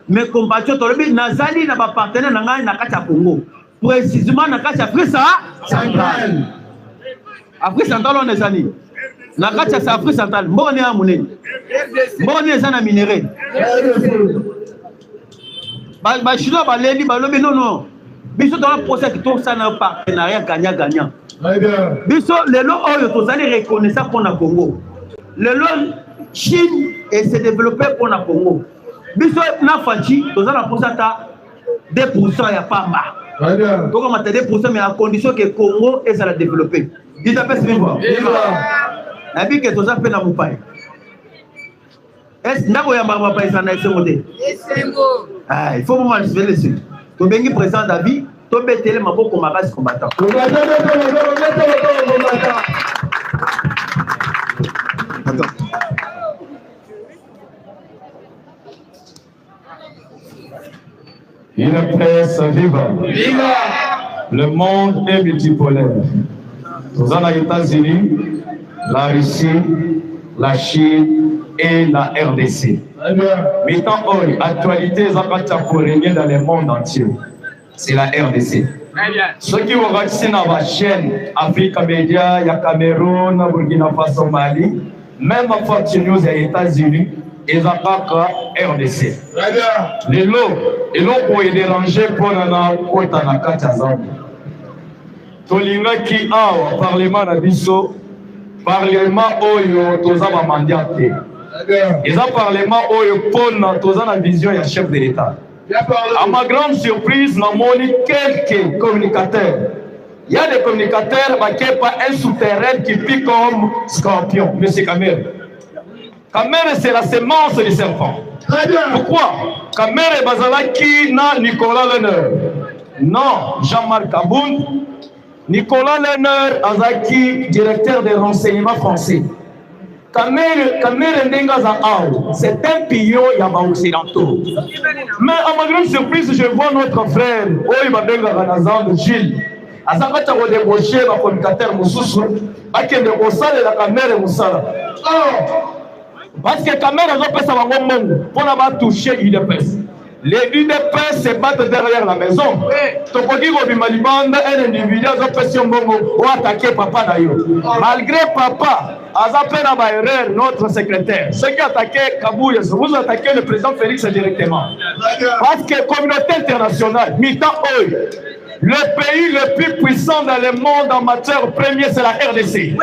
mes compatriotes au lobby, Nazali n'a pas partenaire dans le Congo. Précisément dans l'Afrique centrale. Afrique centrale, on est allé. Dans l'Afrique centrale, bon, on est à Mouné. Bon, on est à minerai. Les Chinois, non. Biso dans le procès qui tourne ça dans un partenariat gagnant-gagnant. Biso, les lots, vous allez reconnaître ça pour le Congo. Le lot, Chine et s'est développé pour le Congo. Biso, na Fachi, vous allez pour ça, 2%, il n'y a pas mal. Donc, on a 2%, mais à condition que le Congo est à la développer. Dis-toi, c'est bien. La vie que vous avez fait dans mon pays. Est-ce que vous avez fait ça dans modèle? Il faut vous manifester dessus. Tu es président David, tu es télé ma beaucoup ma race combattant. Une presse viva. Le monde est multipolaire. Nous sommes les États-Unis, la Russie, la Chine et la RDC. Mettons actualité pour régner dans le monde entier. C'est la RDC. Ceux qui vont ratisser dans la chaîne Africa Media, il y a Cameroun, Burkina Faso, Mali, même à Fox News, il y a les États-Unis, et ils attaquent RDC. Les lots pour les déranger pour nous dans la Katazan. Tolinga qui a au Parlement d'Abisso, Parlement Oyo, Tozaba Mandiate. Ils ont Parlement Oyo pour Tozana vision et chef de l'État. À ma grande surprise, nous avons quelques communicateurs. Il y a des communicateurs qui n'ont pas un souterrain qui pique comme scorpion, M. Kamere. Kamere, c'est la sémence du serpent. Pourquoi? Kamere Bazalaki n'a Nicolas Leneur. Non, Jean-Marc Aboun. Nicolas Leneur Azaki, directeur des renseignements français. Kamere Ndengaza Ao, c'est un pion Yama occidentaux. Mais à ma grande surprise, je vois notre frère, Oïba Benga Ranazan, Gilles. Azakata ko débaucher ma communicateur Moussoussou, akende ko sala la caméra Moussala. Parce que caméra zo pesa bango mongo pour na toucher UDPS. Les UDPS se battent derrière la maison. Tokoki ko bimalibanda un individu zo pesa mongo ou attaquer papa d'ailleurs. Malgré papa, Azapena ba erreur notre secrétaire. Ceux qui attaquaient Kabouya, vous attaquez le président Félix directement. Parce que communauté internationale, mi-temps le pays le plus puissant dans le monde en matière première, c'est la RDC.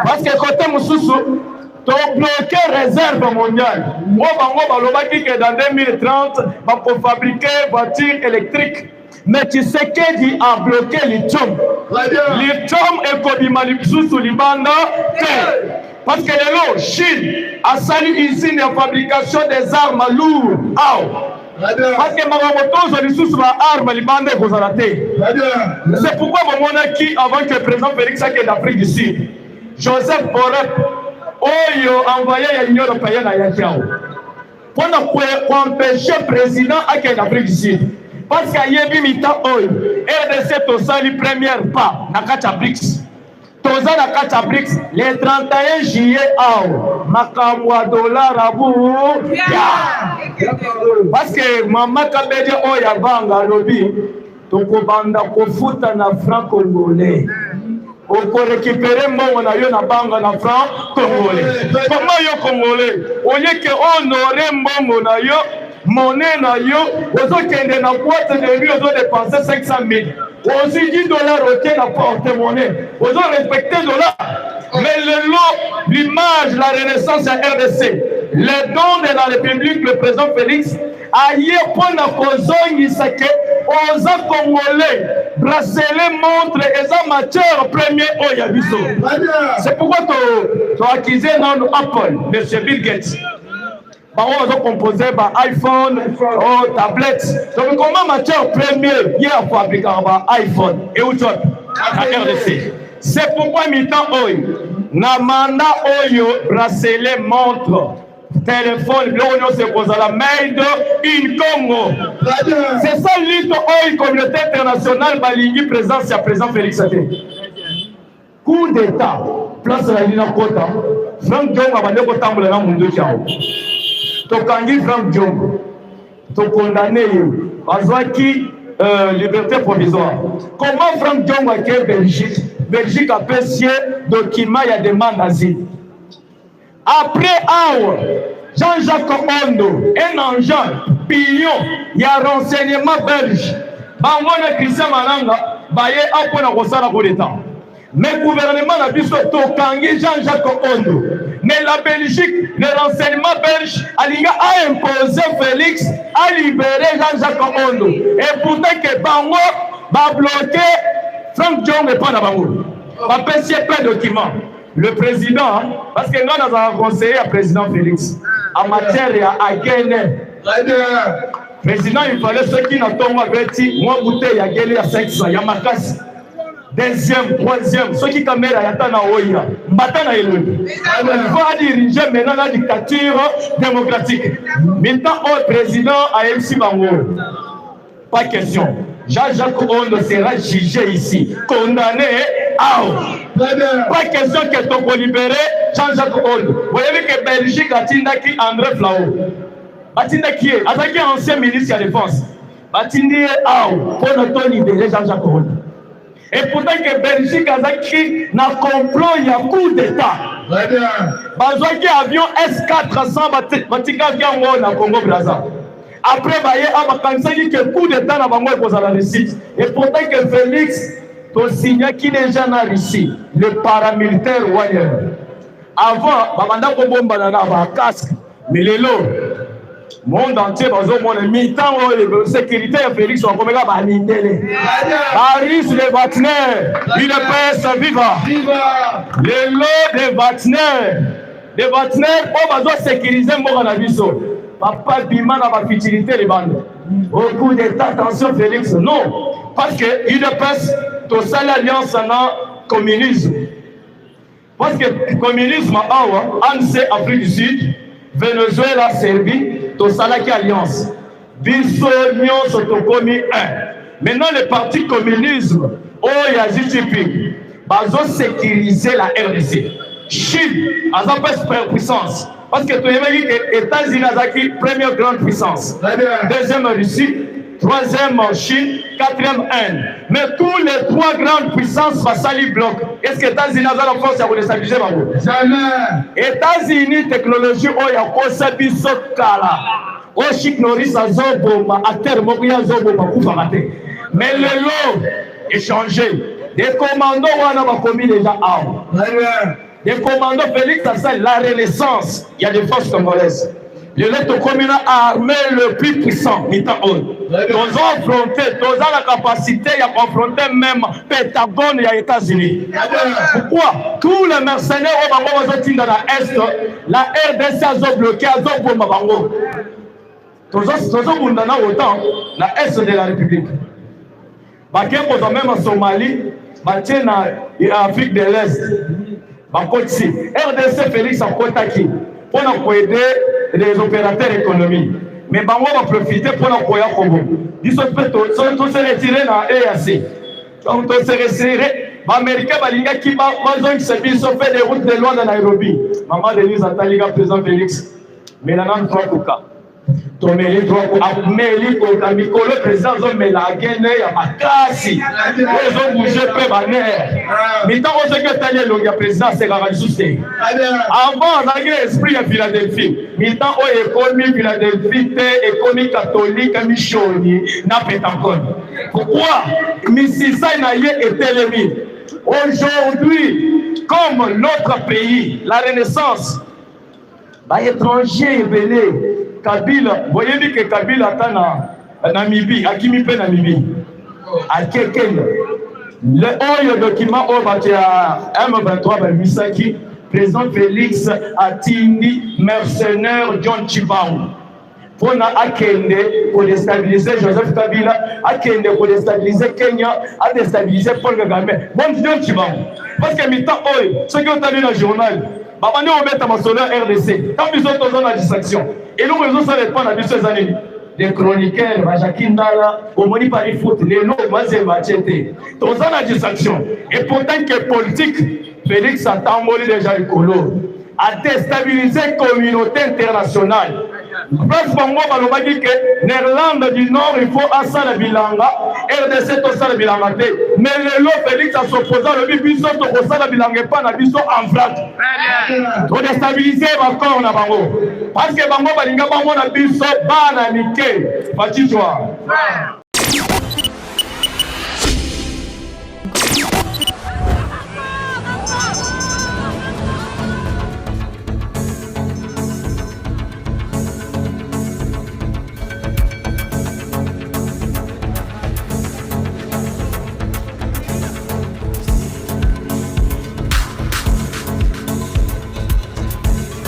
Parce que côté Moussoussou, tu as bloqué réserve mondiale. Moi, que dans 2030, pour fabriquer voitures électriques. Mais tu sais qu'il a bloqué le lithium. Lithium est comme Moussoussou, Libanda. Parce que la Chine a salué usine de fabrication des armes lourdes. Parce que Mamamoto, je suis sur la arme, c'est pourquoi mon monarchie, avant que le président Félix soit d'Afrique du Sud, Joseph Borrell, a envoyé l'Union européenne à Yatiao. Pour empêcher le président à l'Afrique du Sud. Parce qu'il y a eu RDC, tout ça, les premières pas, dans le BRICS. Toza na kata BRICS le 31 juillet makamwa dollar abu parce que mama Kabedi oya banga lobi tokobanda kofuta na franc congolais oko récupérer mbongo na yo na banga na franc congolais comment yo congolais oye ke honorer mbongo na yo monnaie na yo ozokende na boîte de nuit ozo dépenser 500 000 aussi $10 au na porte-monnaie. Vous avez respecté le dollar. Mais le lot, l'image, la renaissance à RDC, les dons de la République, le président Félix, a hier pour la cause Isake, aux Congolais, bracelet, montre et sa matière première au Yabiso. C'est pourquoi tu as acquis dans Apple, M. Bill Gates. On va composer par iPhone ou tablette. Donc, comment matière première hier pour fabriquer un iPhone et autres à RDC. C'est pourquoi mi-temps na manda oyo bracelet montre téléphone l'oyo se pose à la main de une Congo. C'est ça l'île de communauté internationale balingi présence à président Félix Ade. coup d'état place la lina kota Frank Diongo abandé kotambola na mundu chao tokangi Frank Diongo to condamné bazwaki liberté provisoire. Comment Frank Diongo a été Belgique a payé document ya demande d'asile. Après Jean-Jacques Ondo, un engin pignon, il y a renseignement belge. Bangona Christian Malanga, baye apona kosala coup d'état. Mais le gouvernement a dit que Jean-Jacques Ondo. Mais la Belgique, le renseignement belge, a imposé Félix à libérer Jean-Jacques Ondo. Et pourtant que Bango va bloquer Frank Diongo et pas la Bango. Va passer plein de documents. Le président, parce que nous avons conseillé à président Félix en matière à gagner. Le président, il fallait ceux qui n'ont pas dit, moi, bouteille à gagner à 500, il y a ma casse. Deuxième, troisième, ceux qui caméra yatana oya, batana eloni. Il va diriger maintenant la dictature démocratique. Maintenant, au président a MC Bango. Pas question. Jean-Jacques Ondo sera jugé ici, condamné pas question que tu peux libérer Jean-Jacques Ondo. Vous voyez que Belgique a tindaki André Flao. Batindaki est ancien ministre de la Défense. Batindi pour nous libérer Jean-Jacques Ondo. Et pourtant que Belgique a na complot il y a coup d'état. Bazwaki avion S400 batika vyango na Congo Brazza. Après baye abakanisa que coup d'état na bango ko la réussite. Et pourtant que Félix to signé qui déjà na Russie le paramilitaire Wagner. Avant babanda ko bomba na ba casque mais lelo monde entier bazo mon mi-temps la sécurité de Félix on komeka ba mindele. Paris le Wagner, une paix viva. Le lot de Wagner. De Wagner on bazo sécuriser mboka na biso. Papa bima na ba futilité les bandes. Au coup d'état attention Félix non parce que une paix to sala alliance na communisme. Parce que le communisme ANC Afrique du Sud, Venezuela, Serbie, to sala qui alliance. Biso nyonso to komi un. Maintenant le parti communisme ya JTP bazo sécuriser la RDC. Chine a sa superpuissance. Parce que tu as dit que les États-Unis sont première grande puissance. Deuxième Russie, troisième Chine, quatrième Inde. Mais tous les trois grandes puissances vassali bloc. Est-ce que les États-Unis ont la force pour les stabiliser? Jamais. États-Unis, technologie, il y a Kosabi Sokala. Oshik Norris a Zoboma, à terre, Mokia Zoboma, Koufarate. Mais le lot est changé. Les commandos ont commis déjà armes. Des commandos Félix Assal, la renaissance, il y a des forces congolaises. Le lettre communal armé le plus puissant, nous avons affronté, nous avons la capacité de confronter même Pentagone et les États-Unis. Pourquoi? Tous les mercenaires au Bango dans l'Est, la RDC a bloqué, a bloqué Bango. Nous avons autant la Est de la République. Nous avons même en Somalie, nous en Afrique de l'Est. RDC Félix a contacté pour aider les opérateurs économiques. Mais Bango va profiter pour nous aider au Congo. Ils sont tous retirés dans l'EAC. Donc, tous se retirer. Les Américains qui ont fait des routes de loin dans Nairobi. Maman Denise Antaliga, président Félix. Mais là, nous avons trois cas. Tomeli le président la guerre à Makasi. Ils ont bougé peu banner. Mais tant que le président c'est la ressource. Avant, on a eu l'esprit à Philadelphie. Mais tant qu'on est Philadelphie, économie catholique, Michoni, n'a pas encore. Pourquoi? Mississa n'a été élevé. Aujourd'hui, comme notre pays, la Renaissance, les étrangers éveillés. Kabila, vous voyez que Kabila est en Namibie, à Kimipe Namibie, à Keken. Le document au M23 Misaki, président Félix Atini, mercenaire John Chibang. Pour Akende, pour déstabiliser Joseph Kabila, Akende pour déstabiliser Kenya, à déstabiliser Paul Kagame. Bon, John Chibang. Parce que mi-temps, ceux qui ont vu dans le journal, on met à ma solaire RDC. Tant qu'ils ont besoin de la distraction. Et nous, ils ont ça pas dans ces années. des chroniqueurs, Jacques Ndala, au moni par les foot, les lots, dans la distraction. Et pourtant que politique, Félix a tambolé déjà le colo, a déstabilisé la communauté internationale. Place Bango Baloba dit que Néerlande du Nord, il faut Assala Bilanga, RDC Tossala Bilanga. Mais le lot Félix a s'opposé à l'Obibiso, Tossala Bilanga, pas Nabiso en flatte. Pour déstabiliser encore na Bango. Parce que Bango Balinga Bango Nabiso, Bana Nike, Fatitwa.